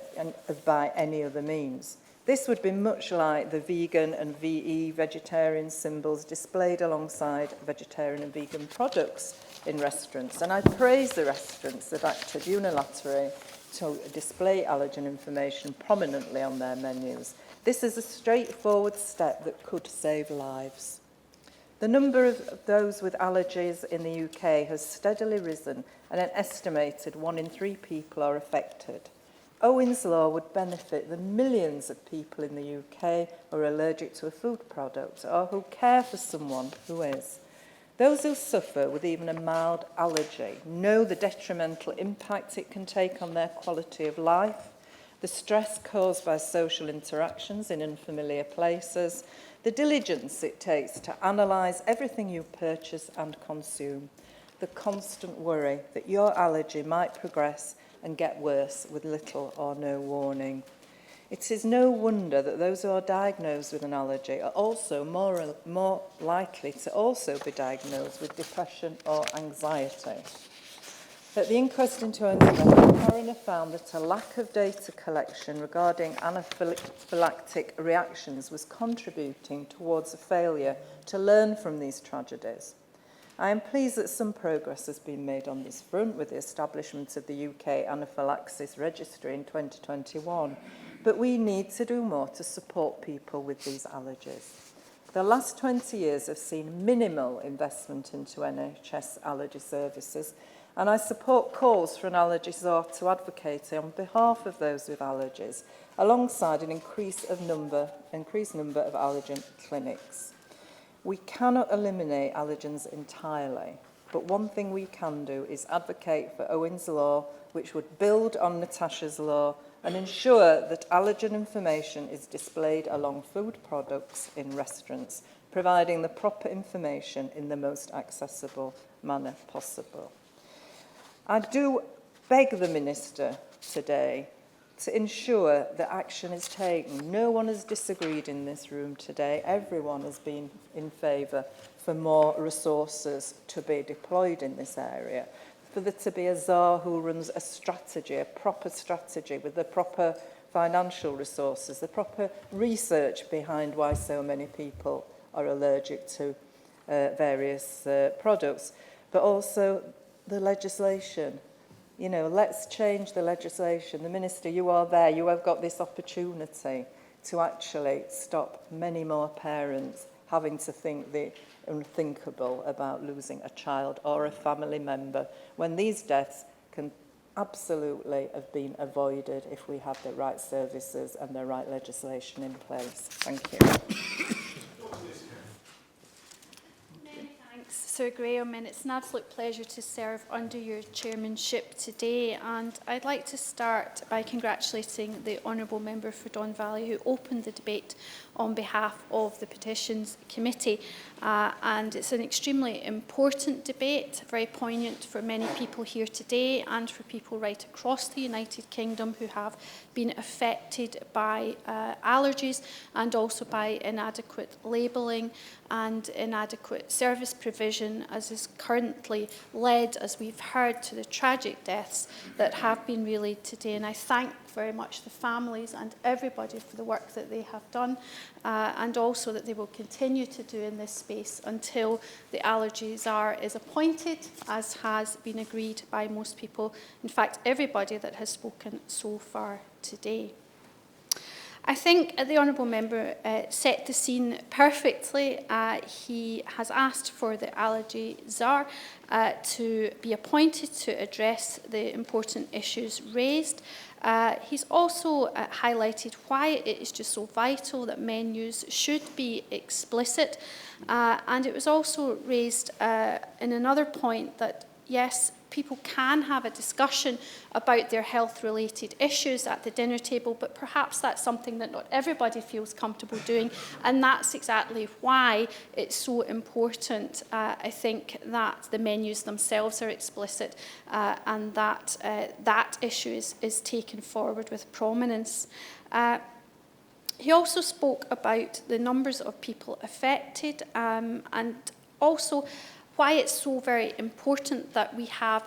of by any other means. This would be much like the vegan and VE vegetarian symbols displayed alongside vegetarian and vegan products in restaurants. And I praise the restaurants that acted unilaterally to display allergen information prominently on their menus. This is a straightforward step that could save lives. The number of those with allergies in the UK has steadily risen, and an estimated 1 in 3 people are affected. Owen's Law would benefit the millions of people in the UK who are allergic to a food product or who care for someone who is. Those who suffer with even a mild allergy know the detrimental impact it can take on their quality of life, the stress caused by social interactions in unfamiliar places, the diligence it takes to analyse everything you purchase and consume, the constant worry that your allergy might progress and get worse with little or no warning. It is no wonder that those who are diagnosed with an allergy are also more likely to also be diagnosed with depression or anxiety. At the inquest into Owen's death, the coroner found that a lack of data collection regarding anaphylactic reactions was contributing towards a failure to learn from these tragedies. I am pleased that some progress has been made on this front with the establishment of the UK Anaphylaxis Registry in 2021, but we need to do more to support people with these allergies. The last 20 years have seen minimal investment into NHS allergy services, and I support calls for an allergy czar to advocate on behalf of those with allergies, alongside an increased number of allergen clinics. We cannot eliminate allergens entirely, But one thing we can do is advocate for Owen's Law, which would build on Natasha's Law and ensure that allergen information is displayed along food products in restaurants, providing the proper information in the most accessible manner possible. I do beg the Minister today to ensure that action is taken. No one has disagreed in this room today. Everyone has been in favour for more resources to be deployed in this area. For there to be a czar who runs a strategy, a proper strategy with the proper financial resources, the proper research behind why so many people are allergic to various products, but also the legislation. You know, let's change the legislation. The Minister, you are there. You have got this opportunity to actually stop many more parents having to think the unthinkable about losing a child or a family member when these deaths can absolutely have been avoided if we have the right services and the right legislation in place. Thank you. Thanks, Sir Graham, and it's an absolute pleasure to serve under your chairmanship today. And I'd like to start by congratulating the Honourable Member for Don Valley, who opened the debate on behalf of the Petitions Committee. And it's an extremely important debate, very poignant for many people here today and for people right across the United Kingdom who have been affected by allergies and also by inadequate labelling and inadequate service provision, as is currently led, as we've heard, to the tragic deaths that have been relayed today. And I thank very much the families and everybody for the work that they have done and also that they will continue to do in this space until the allergy czar is appointed, as has been agreed by most people, in fact everybody that has spoken so far today. I think the Honourable Member set the scene perfectly. He has asked for the allergy czar to be appointed to address the important issues raised. He's also highlighted why it is just so vital that menus should be explicit. And it was also raised in another point that, yes, people can have a discussion about their health-related issues at the dinner table, but perhaps that's something that not everybody feels comfortable doing, and that's exactly why it's so important, I think, that the menus themselves are explicit and that that issue is taken forward with prominence. He also spoke about the numbers of people affected and also why it's so very important that we have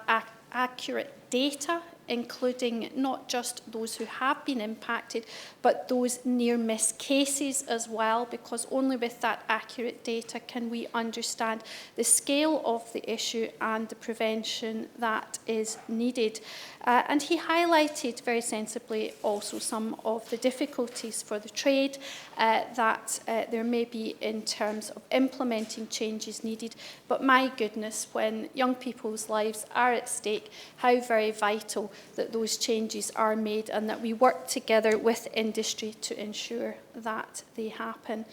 accurate data, including not just those who have been impacted, but those near-miss cases as well, because only with that accurate data can we understand the scale of the issue and the prevention that is needed. And he highlighted very sensibly also some of the difficulties for the trade that there may be in terms of implementing changes needed. But my goodness, when young people's lives are at stake, how very vital that those changes are made and that we work together with industry to ensure that they happen.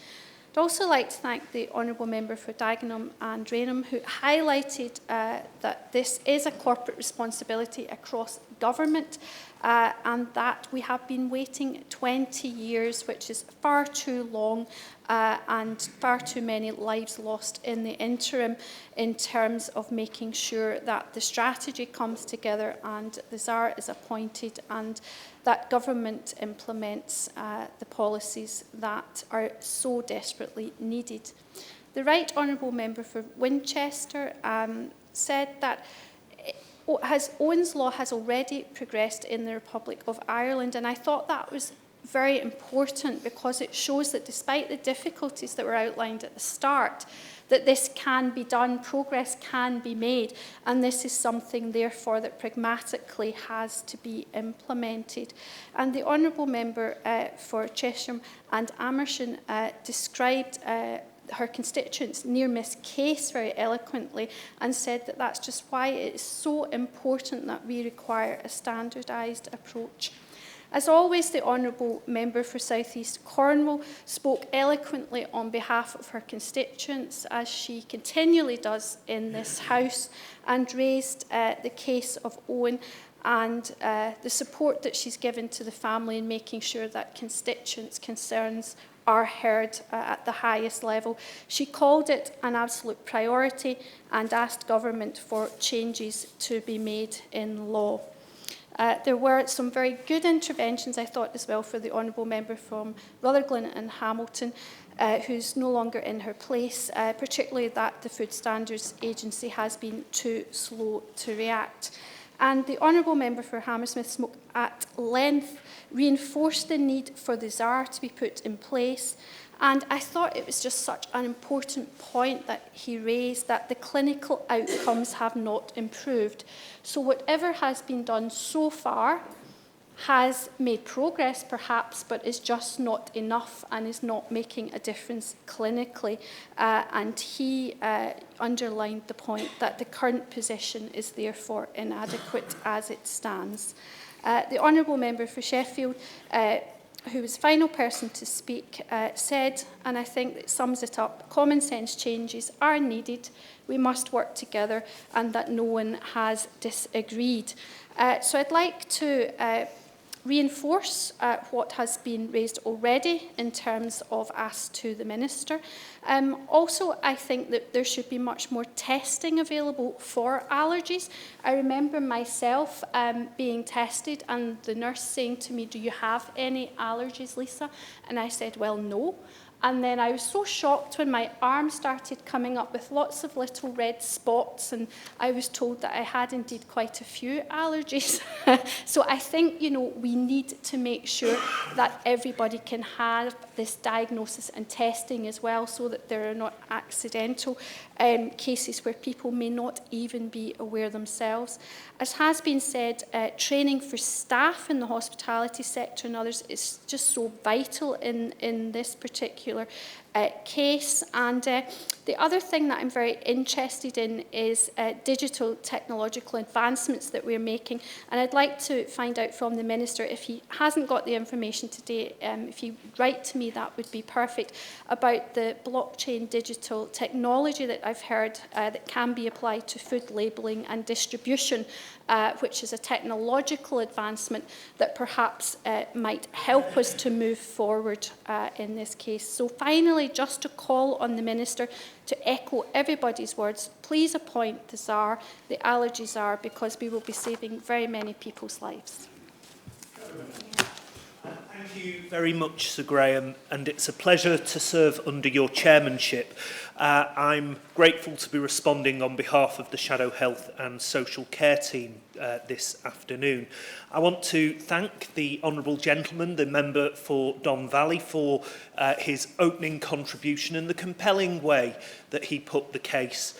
I'd also like to thank the Honourable Member for Dagenham and Rainham, who highlighted that this is a corporate responsibility across government and that we have been waiting 20 years, which is far too long and far too many lives lost in the interim in terms of making sure that the strategy comes together and the czar is appointed and that government implements the policies that are so desperately needed. The Right Honourable Member for Winchester said that Owen's Law has already progressed in the Republic of Ireland, and I thought that was very important because it shows that despite the difficulties that were outlined at the start, that this can be done, progress can be made, and this is something, therefore, that pragmatically has to be implemented. And the Honourable Member for Cheshire and Amersham described her constituents' near-miss case very eloquently and said that that's just why it is so important that we require a standardised approach. As always, the Honourable Member for South East Cornwall spoke eloquently on behalf of her constituents, as she continually does in this House, and raised the case of Owen and the support that she's given to the family in making sure that constituents' concerns are heard at the highest level. She called it an absolute priority and asked government for changes to be made in law. There were some very good interventions, I thought, as well, for the Honourable Member from Rutherglen and Hamilton, who's no longer in her place, particularly that the Food Standards Agency has been too slow to react. And the Honourable Member for Hammersmith spoke at length, reinforced the need for the ZAR to be put in place. And I thought it was just such an important point that he raised, that the clinical outcomes have not improved. So whatever has been done so far has made progress, perhaps, but is just not enough and is not making a difference clinically. And he underlined the point that the current position is therefore inadequate as it stands. The Honourable Member for Sheffield, who was the final person to speak, said, and I think that sums it up, common sense changes are needed, we must work together, and that no one has disagreed. So I'd like to reinforce what has been raised already in terms of ask to the Minister. Also, I think that there should be much more testing available for allergies. I remember myself being tested and the nurse saying to me, "Do you have any allergies, Lisa?" And I said, "Well, no." And then I was so shocked when my arm started coming up with lots of little red spots, and I was told that I had indeed quite a few allergies. So I think, you know, we need to make sure that everybody can have this diagnosis and testing as well, so that there are not accidental cases where people may not even be aware themselves. As has been said, training for staff in the hospitality sector and others is just so vital in this particular case. And the other thing that I'm very interested in is digital technological advancements that we're making. And I'd like to find out from the Minister, if he hasn't got the information today, if he write to me, that would be perfect, about the blockchain digital technology that I've heard that can be applied to food labelling and distribution, which is a technological advancement that perhaps might help us to move forward in this case. So finally, just to call on the Minister to echo everybody's words, please appoint the ZAR, the allergy ZAR, because we will be saving very many people's lives. Thank you very much, Sir Graham, and it's a pleasure to serve under your chairmanship. I'm grateful to be responding on behalf of the Shadow Health and Social Care team this afternoon. I want to thank the Honourable Gentleman, the member for Don Valley, for his opening contribution and the compelling way that he put the case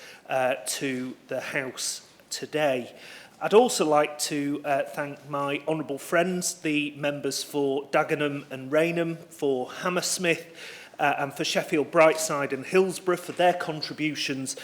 to the House today. I'd also like to thank my honourable friends, the members for Dagenham and Rainham, for Hammersmith, and for Sheffield Brightside and Hillsborough for their contributions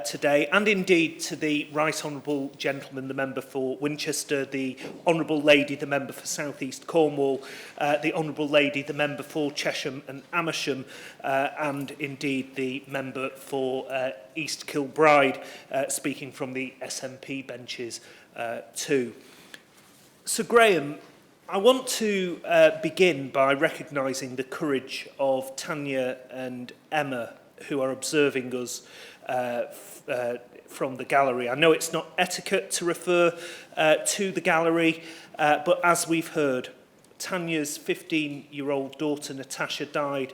today, and indeed to the Right Honourable Gentleman, the member for Winchester, the Honourable Lady, the member for South East Cornwall, the Honourable Lady, the member for Chesham and Amersham, and indeed the member for East Kilbride, speaking from the SNP benches too. Sir Graham, I want to begin by recognising the courage of Tanya and Emma, who are observing us from the gallery. I know it's not etiquette to refer to the gallery, but as we've heard, Tanya's 15-year-old daughter Natasha died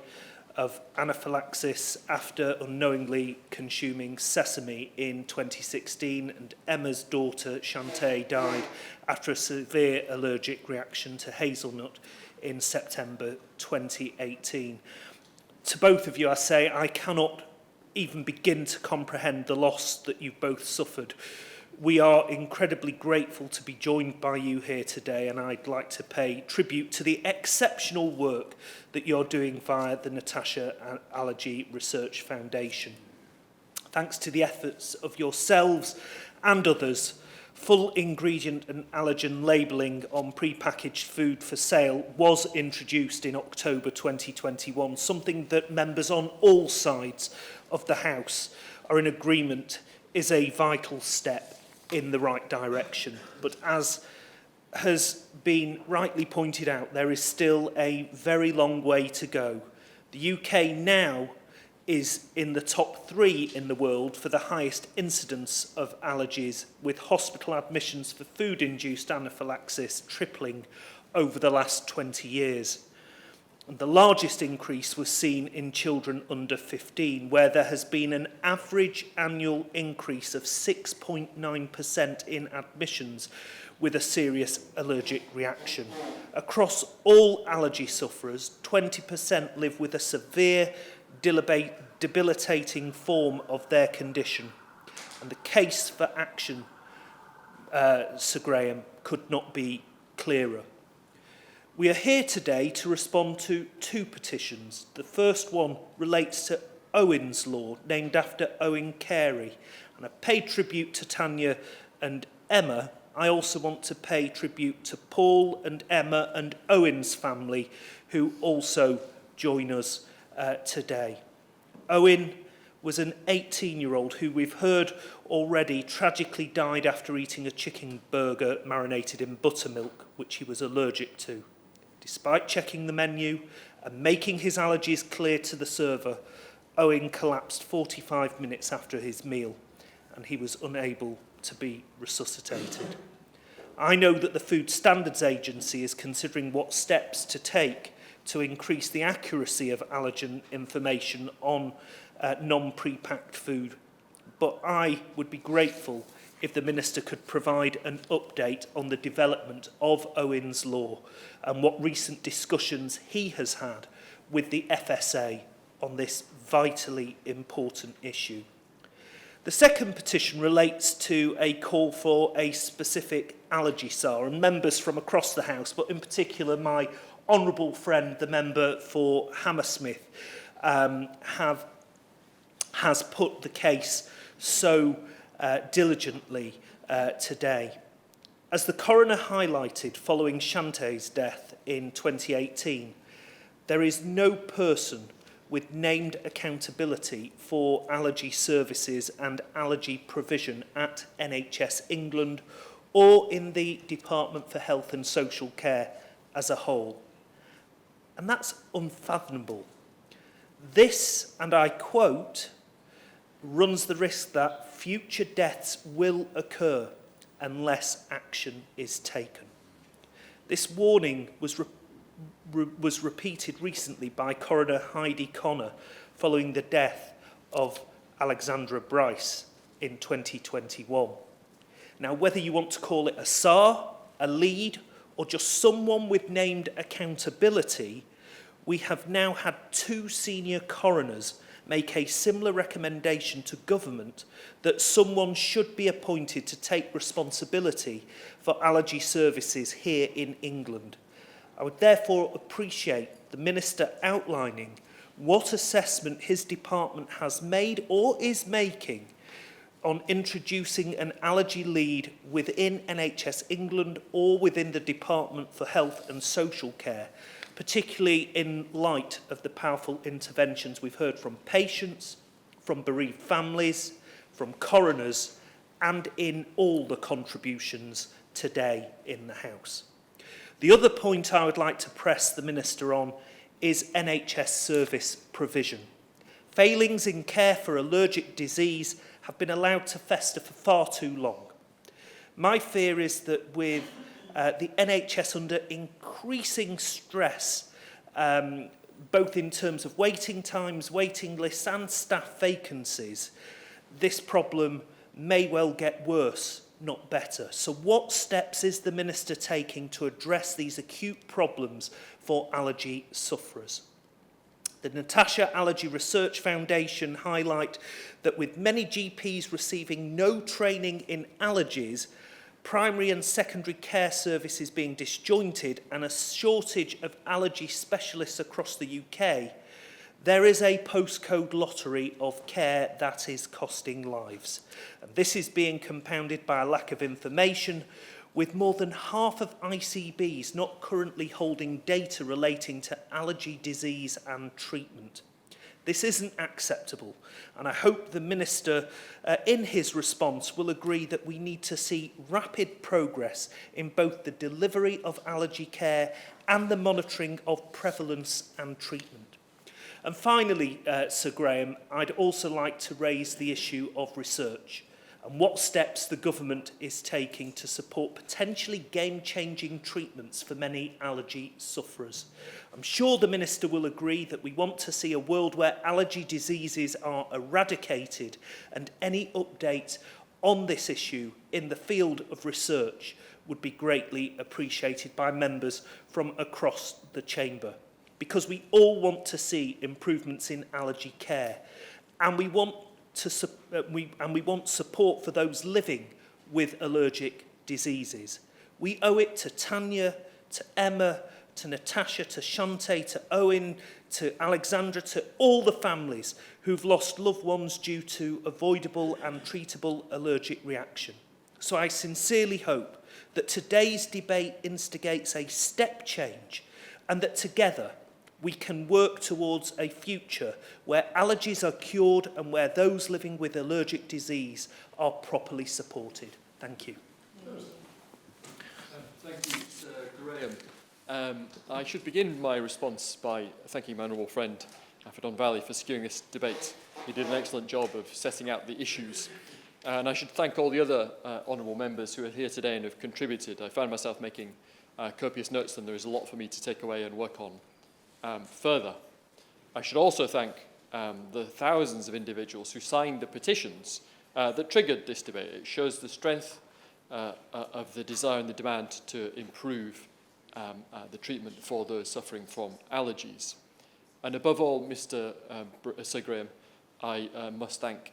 of anaphylaxis after unknowingly consuming sesame in 2016, and Emma's daughter Shantae died after a severe allergic reaction to hazelnut in September 2018. To both of you, I say I cannot even begin to comprehend the loss that you've both suffered. We are incredibly grateful to be joined by you here today, and I'd like to pay tribute to the exceptional work that you're doing via the Natasha Allergy Research Foundation. Thanks to the efforts of yourselves and others, full ingredient and allergen labelling on pre-packaged food for sale was introduced in October 2021, something that members on all sides of the House are in agreement is a vital step in the right direction. But as has been rightly pointed out, there is still a very long way to go. The UK now is in the top 3 in the world for the highest incidence of allergies, with hospital admissions for food-induced anaphylaxis tripling over the last 20 years. And the largest increase was seen in children under 15, where there has been an average annual increase of 6.9% in admissions with a serious allergic reaction. Across all allergy sufferers, 20% live with a severe debilitating form of their condition. And the case for action, Sir Graham, could not be clearer. We are here today to respond to 2 petitions. The first one relates to Owen's Law, named after Owen Carey. And I pay tribute to Tanya and Emma. I also want to pay tribute to Paul and Emma and Owen's family, who also join us today. Owen was an 18-year-old who we've heard already tragically died after eating a chicken burger marinated in buttermilk, which he was allergic to. Despite checking the menu and making his allergies clear to the server, Owen collapsed 45 minutes after his meal, and he was unable to be resuscitated. I know that the Food Standards Agency is considering what steps to take to increase the accuracy of allergen information on non-pre-packed food, but I would be grateful if the Minister could provide an update on the development of Owen's Law and what recent discussions he has had with the FSA on this vitally important issue. The second petition relates to a call for a specific allergy SAR, and members from across the House, but in particular my honourable friend, the member for Hammersmith, has put the case so diligently today. As the coroner highlighted following Shantae's death in 2018, there is no person with named accountability for allergy services and allergy provision at NHS England or in the Department for Health and Social Care as a whole. And that's unfathomable. This, and I quote, runs the risk that future deaths will occur unless action is taken. This warning was repeated recently by Coroner Heidi Connor following the death of Alexandra Bryce in 2021. Now, whether you want to call it a SAR, a lead, or just someone with named accountability, we have now had 2 senior coroners make a similar recommendation to government that someone should be appointed to take responsibility for allergy services here in England. I would therefore appreciate the Minister outlining what assessment his department has made or is making on introducing an allergy lead within NHS England or within the Department for Health and Social Care, particularly in light of the powerful interventions we've heard from patients, from bereaved families, from coroners, and in all the contributions today in the House. The other point I would like to press the Minister on is NHS service provision. Failings in care for allergic disease have been allowed to fester for far too long. My fear is that with the NHS under increasing stress, both in terms of waiting times, waiting lists and staff vacancies, this problem may well get worse, not better. So what steps is the Minister taking to address these acute problems for allergy sufferers? The Natasha Allergy Research Foundation highlight that with many GPs receiving no training in allergies, primary and secondary care services being disjointed and a shortage of allergy specialists across the UK, There is a postcode lottery of care that is costing lives. And this is being compounded by a lack of information, with more than half of ICBs not currently holding data relating to allergy disease and treatment. This isn't acceptable, and I hope the Minister, in his response, will agree that we need to see rapid progress in both the delivery of allergy care and the monitoring of prevalence and treatment. And finally, Sir Graham, I'd also like to raise the issue of research and what steps the government is taking to support potentially game-changing treatments for many allergy sufferers. I'm sure the Minister will agree that we want to see a world where allergy diseases are eradicated, and any update on this issue in the field of research would be greatly appreciated by members from across the chamber, because we all want to see improvements in allergy care, and we want support for those living with allergic diseases. We owe it to Tanya, to Emma, to Natasha, to Shante, to Owen, to Alexandra, to all the families who've lost loved ones due to avoidable and treatable allergic reaction. So I sincerely hope that today's debate instigates a step change, and that together we can work towards a future where allergies are cured and where those living with allergic disease are properly supported. Thank you. Thank you, Sir Graham. I should begin my response by thanking my honourable friend for Don Valley for securing this debate. He did an excellent job of setting out the issues. And I should thank all the other honourable members who are here today and have contributed. I found myself making copious notes, and there is a lot for me to take away and work on. Further, I should also thank the thousands of individuals who signed the petitions that triggered this debate. It shows the strength of the desire and the demand to improve the treatment for those suffering from allergies. And above all, Sir Graham, I must thank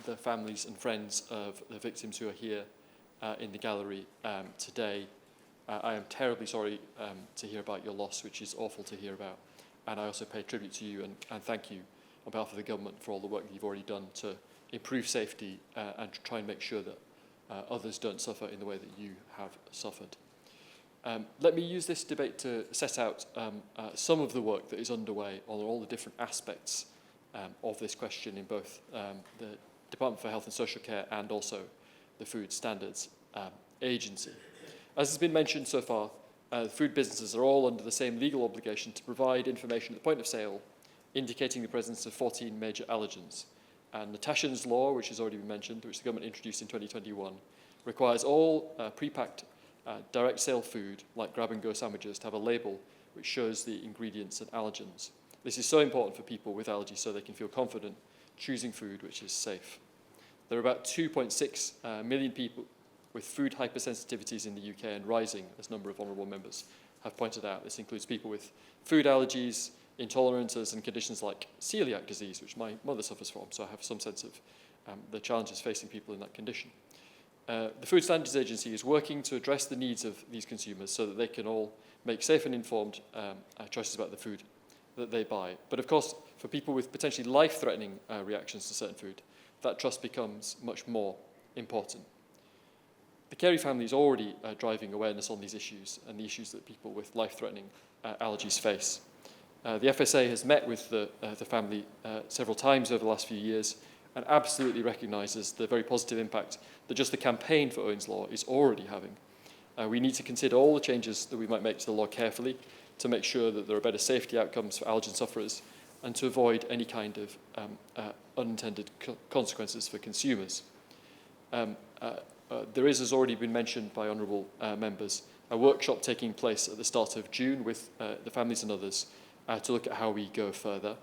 the families and friends of the victims who are here in the gallery today. I am terribly sorry to hear about your loss, which is awful to hear about. And I also pay tribute to you and thank you on behalf of the government for all the work that you've already done to improve safety and to try and make sure that others don't suffer in the way that you have suffered. Let me use this debate to set out some of the work that is underway on all the different aspects of this question in both the Department for Health and Social Care and also the Food Standards Agency. As has been mentioned so far, food businesses are all under the same legal obligation to provide information at the point of sale indicating the presence of 14 major allergens. And Natasha's law, which has already been mentioned, which the government introduced in 2021, requires all pre-packed direct sale food, like grab-and-go sandwiches, to have a label which shows the ingredients and allergens. This is so important for people with allergies so they can feel confident choosing food which is safe. There are about 2.6 million people with food hypersensitivities in the UK and rising, as a number of honourable members have pointed out. This includes people with food allergies, intolerances and conditions like celiac disease, which my mother suffers from, so I have some sense of the challenges facing people in that condition. The Food Standards Agency is working to address the needs of these consumers so that they can all make safe and informed choices about the food that they buy. But of course, for people with potentially life-threatening reactions to certain food, that trust becomes much more important. The Carey family is already driving awareness on these issues and the issues that people with life-threatening allergies face. The FSA has met with the family several times over the last few years and absolutely recognises the very positive impact that just the campaign for Owen's Law is already having. We need to consider all the changes that we might make to the law carefully to make sure that there are better safety outcomes for allergen sufferers and to avoid any kind of unintended consequences for consumers. There is, as already been mentioned by honourable members, a workshop taking place at the start of June with the families and others to look at how we go further.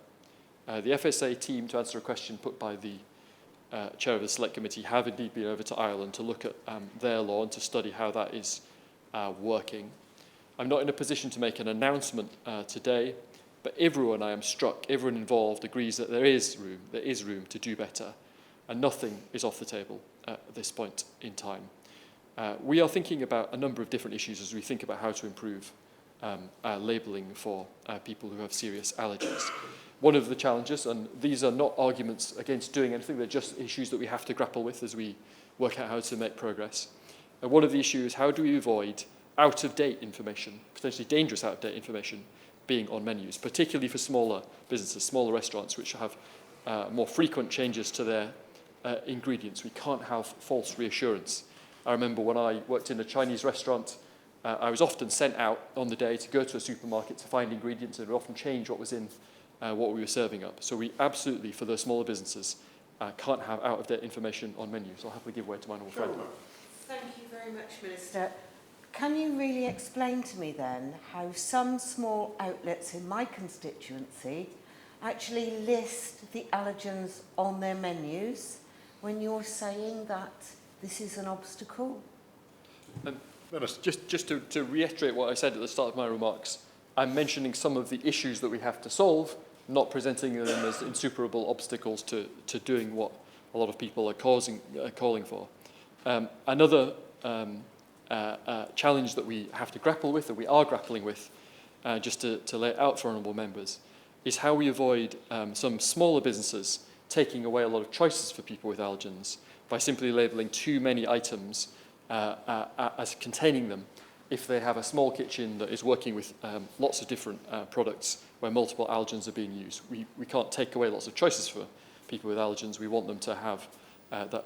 The FSA team, to answer a question put by the chair of the Select Committee, have indeed been over to Ireland to look at their law and to study how that is working. I'm not in a position to make an announcement today, but everyone, I am struck, everyone involved agrees that there is room to do better, and nothing is off the table at this point in time. We are thinking about a number of different issues as we think about how to improve labelling for people who have serious allergies. One of the challenges, and these are not arguments against doing anything, they're just issues that we have to grapple with as we work out how to make progress. And one of the issues is how do we avoid out-of-date information, potentially dangerous out-of-date information, being on menus, particularly for smaller businesses, smaller restaurants, which have more frequent changes to their ingredients. We can't have false reassurance. I remember when I worked in a Chinese restaurant, I was often sent out on the day to go to a supermarket to find ingredients, and it would often change what was in what we were serving up. So we absolutely, for those smaller businesses, can't have out-of-date information on menus. I'll happily give way to my honourable friend. Thank you very much, Minister. Can you really explain to me then how some small outlets in my constituency actually list the allergens on their menus when you're saying that this is an obstacle? Just to reiterate what I said at the start of my remarks, I'm mentioning some of the issues that we have to solve, not presenting them as insuperable obstacles to doing what a lot of people are calling for. Another challenge that we have to grapple with, that we are grappling with, just to lay it out for honourable members, is how we avoid some smaller businesses taking away a lot of choices for people with allergens by simply labelling too many items as containing them. If they have a small kitchen that is working with lots of different products where multiple allergens are being used, we can't take away lots of choices for people with allergens. We want them to have that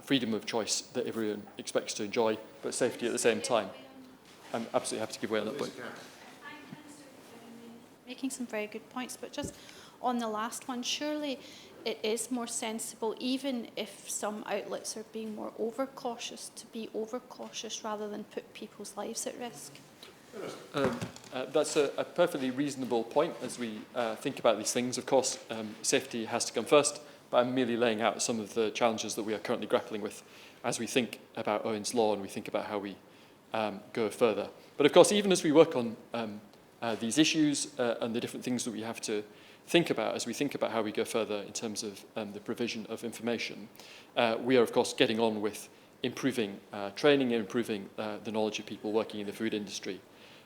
freedom of choice that everyone expects to enjoy, but safety at the same time. I'm absolutely happy to give way on that point. Making some very good points, but just on the last one, surely it is more sensible, even if some outlets are being more overcautious, to be overcautious rather than put people's lives at risk. That's a perfectly reasonable point as we think about these things. Of course, safety has to come first, but I'm merely laying out some of the challenges that we are currently grappling with as we think about Owen's Law and we think about how we go further. But of course, even as we work on these issues and the different things that we have to think about as we think about how we go further in terms of the provision of information, we are of course getting on with improving training and improving the knowledge of people working in the food industry.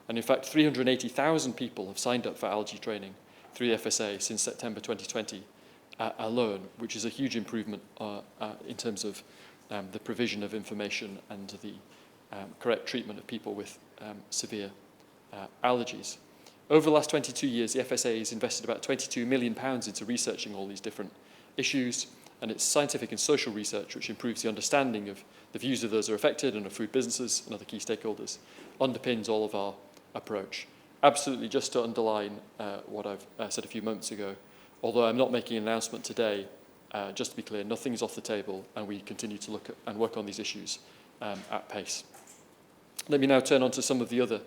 And in fact, 380,000 people have signed up for allergy training through the FSA since September 2020 alone, which is a huge improvement in terms of the provision of information and the correct treatment of people with severe allergies. Over the last 22 years, the FSA has invested about £22 million into researching all these different issues, and its scientific and social research, which improves the understanding of the views of those who are affected and of food businesses and other key stakeholders, underpins all of our approach. Absolutely, just to underline what I've said a few moments ago, although I'm not making an announcement today, just to be clear, nothing is off the table, and we continue to look at and work on these issues at pace. Let me now turn on to some of the other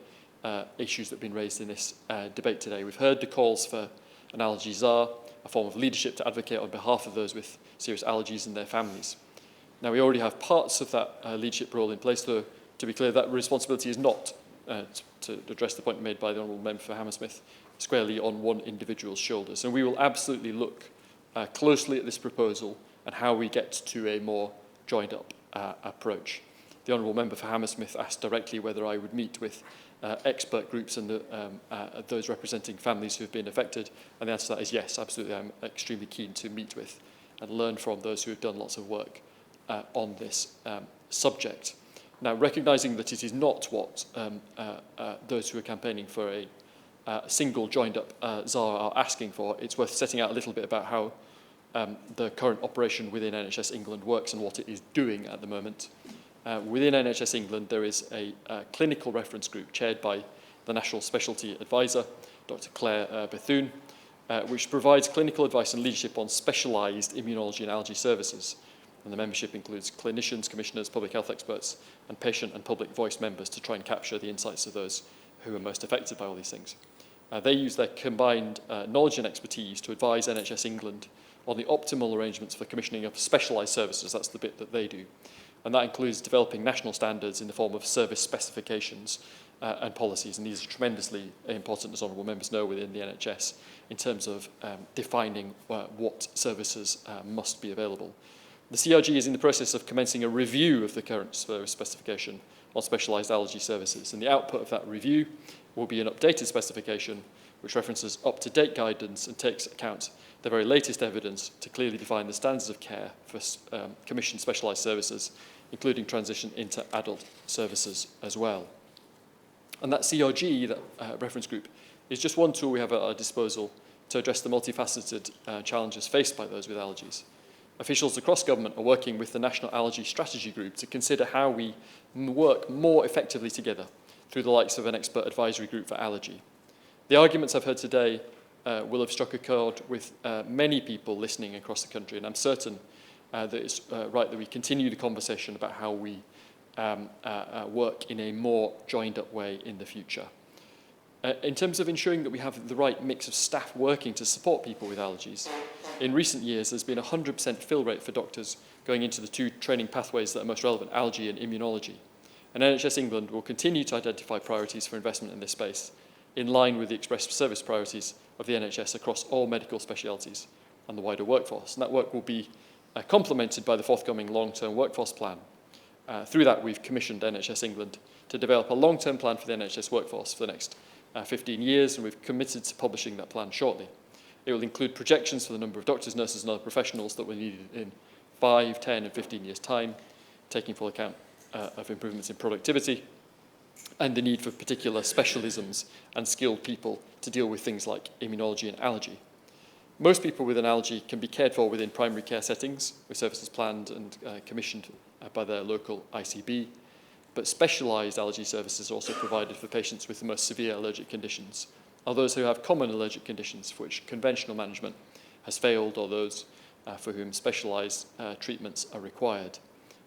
issues that have been raised in this debate today. We've heard the calls for an allergy czar, a form of leadership to advocate on behalf of those with serious allergies and their families. Now, we already have parts of that leadership role in place, though, to be clear, that responsibility is not, to address the point made by the Honourable Member for Hammersmith, squarely on one individual's shoulders. And we will absolutely look closely at this proposal and how we get to a more joined-up approach. The Honourable Member for Hammersmith asked directly whether I would meet with expert groups and those representing families who have been affected, and the answer to that is yes, absolutely. I'm extremely keen to meet with and learn from those who have done lots of work on this subject. Now, recognising that it is not what those who are campaigning for a single joined-up czar are asking for, it's worth setting out a little bit about how the current operation within NHS England works and what it is doing at the moment. Within NHS England, there is a clinical reference group chaired by the National Specialty Advisor, Dr. Claire Bethune, which provides clinical advice and leadership on specialised immunology and allergy services. And the membership includes clinicians, commissioners, public health experts, and patient and public voice members to try and capture the insights of those who are most affected by all these things. They use their combined knowledge and expertise to advise NHS England on the optimal arrangements for commissioning of specialised services. That's the bit that they do. And that includes developing national standards in the form of service specifications and policies. And these are tremendously important, as honourable members know, within the NHS in terms of defining what services must be available. The CRG is in the process of commencing a review of the current service specification on specialised allergy services. And the output of that review will be an updated specification which references up-to-date guidance and takes account the very latest evidence to clearly define the standards of care for commissioned specialised services, including transition into adult services as well. And that CRG, that reference group, is just one tool we have at our disposal to address the multifaceted challenges faced by those with allergies. Officials across government are working with the National Allergy Strategy Group to consider how we work more effectively together through the likes of an expert advisory group for allergy. The arguments I've heard today will have struck a chord with many people listening across the country, and I'm certain that it's right that we continue the conversation about how we work in a more joined-up way in the future. In terms of ensuring that we have the right mix of staff working to support people with allergies, in recent years there's been a 100% fill rate for doctors going into the two training pathways that are most relevant, allergy and immunology. And NHS England will continue to identify priorities for investment in this space, in line with the express service priorities of the NHS across all medical specialities and the wider workforce. And that work will be complemented by the forthcoming long-term workforce plan. Through that, we've commissioned NHS England to develop a long-term plan for the NHS workforce for the next 15 years, and we've committed to publishing that plan shortly. It will include projections for the number of doctors, nurses and other professionals that will be needed in 5, 10 and 15 years' time, taking full account of improvements in productivity and the need for particular specialisms and skilled people to deal with things like immunology and allergy. Most people with an allergy can be cared for within primary care settings, with services planned and commissioned by their local ICB, but specialised allergy services are also provided for patients with the most severe allergic conditions, or those who have common allergic conditions for which conventional management has failed, or those for whom specialised treatments are required.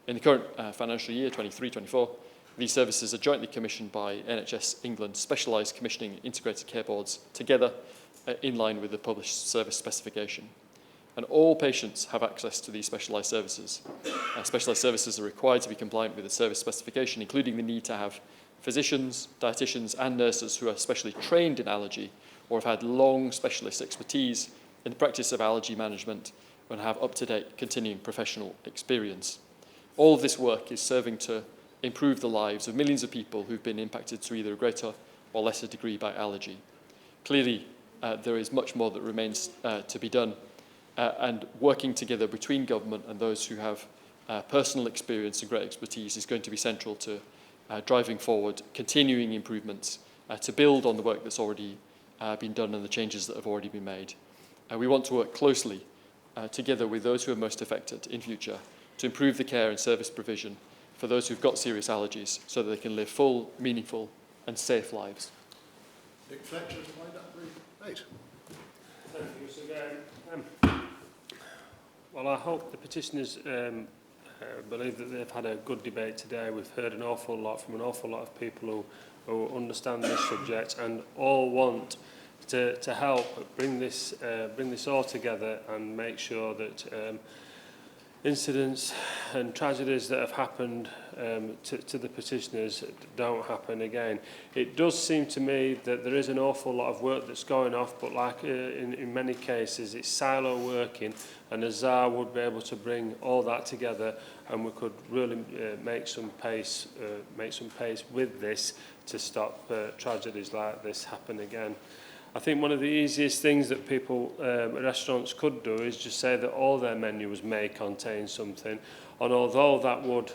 In the current financial year, 23-24, these services are jointly commissioned by NHS England specialised commissioning integrated care boards together in line with the published service specification. And all patients have access to these specialised services. Specialised services are required to be compliant with the service specification, including the need to have physicians, dietitians and nurses who are specially trained in allergy or have had long specialist expertise in the practice of allergy management and have up-to-date continuing professional experience. All of this work is serving to improve the lives of millions of people who've been impacted to either a greater or lesser degree by allergy. Clearly, there is much more that remains to be done, and working together between government and those who have personal experience and great expertise is going to be central to driving forward continuing improvements to build on the work that's already been done and the changes that have already been made. We want to work closely together with those who are most affected in future to improve the care and service provision for those who've got serious allergies so that they can live full, meaningful and safe lives. Nick Fletcher has lined up the debate. Thank you, Sir Graham. Well, I hope the petitioners believe that they've had a good debate today. We've heard an awful lot from an awful lot of people who understand this subject and all want to help bring this all together and make sure that incidents and tragedies that have happened to the petitioners don't happen again. It does seem to me that there is an awful lot of work that's going off, but like in many cases it's silo working, and a ZAR would be able to bring all that together and we could really make some pace with this to stop tragedies like this happen again. I think one of the easiest things that people, restaurants could do is just say that all their menus may contain something, and although that would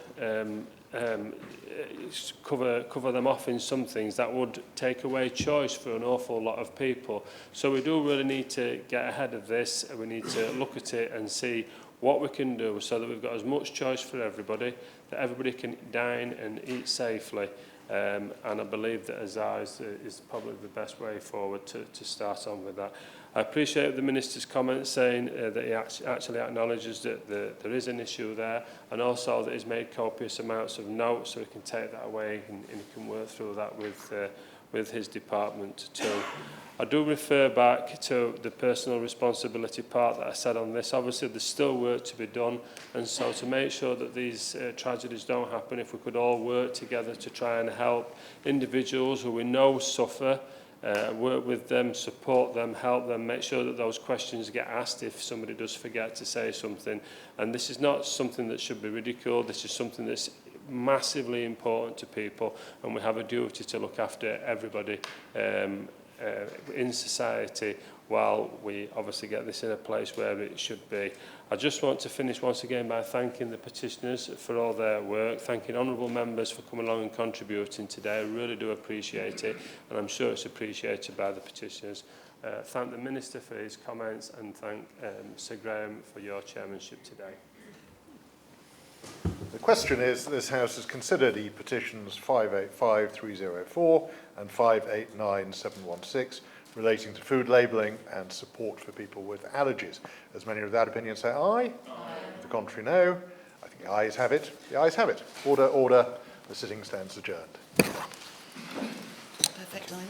cover them off in some things, that would take away choice for an awful lot of people. So we do really need to get ahead of this, and we need to look at it and see what we can do so that we've got as much choice for everybody, that everybody can dine and eat safely. And I believe that Azar is probably the best way forward to start on with that. I appreciate the Minister's comment saying that he actually acknowledges that there is an issue there, and also that he's made copious amounts of notes so he can take that away and he can work through that with his department too. I do refer back to the personal responsibility part that I said on this. Obviously, there's still work to be done, and so to make sure that these tragedies don't happen, if we could all work together to try and help individuals who we know suffer, work with them, support them, help them, make sure that those questions get asked if somebody does forget to say something. And this is not something that should be ridiculed. This is something that's massively important to people, and we have a duty to look after everybody in society while we obviously get this in a place where it should be. I just want to finish once again by thanking the petitioners for all their work, thanking honourable members for coming along and contributing today. I really do appreciate it, and I'm sure it's appreciated by the petitioners. Thank the Minister for his comments, and thank Sir Graham for your chairmanship today. The question is, this House has considered e-petitions 585304 and 589716 relating to food labelling and support for people with allergies. As many of that opinion say aye. The contrary, no. I think the ayes have it. The ayes have it. Order, order. The sitting stands adjourned. Perfect timing.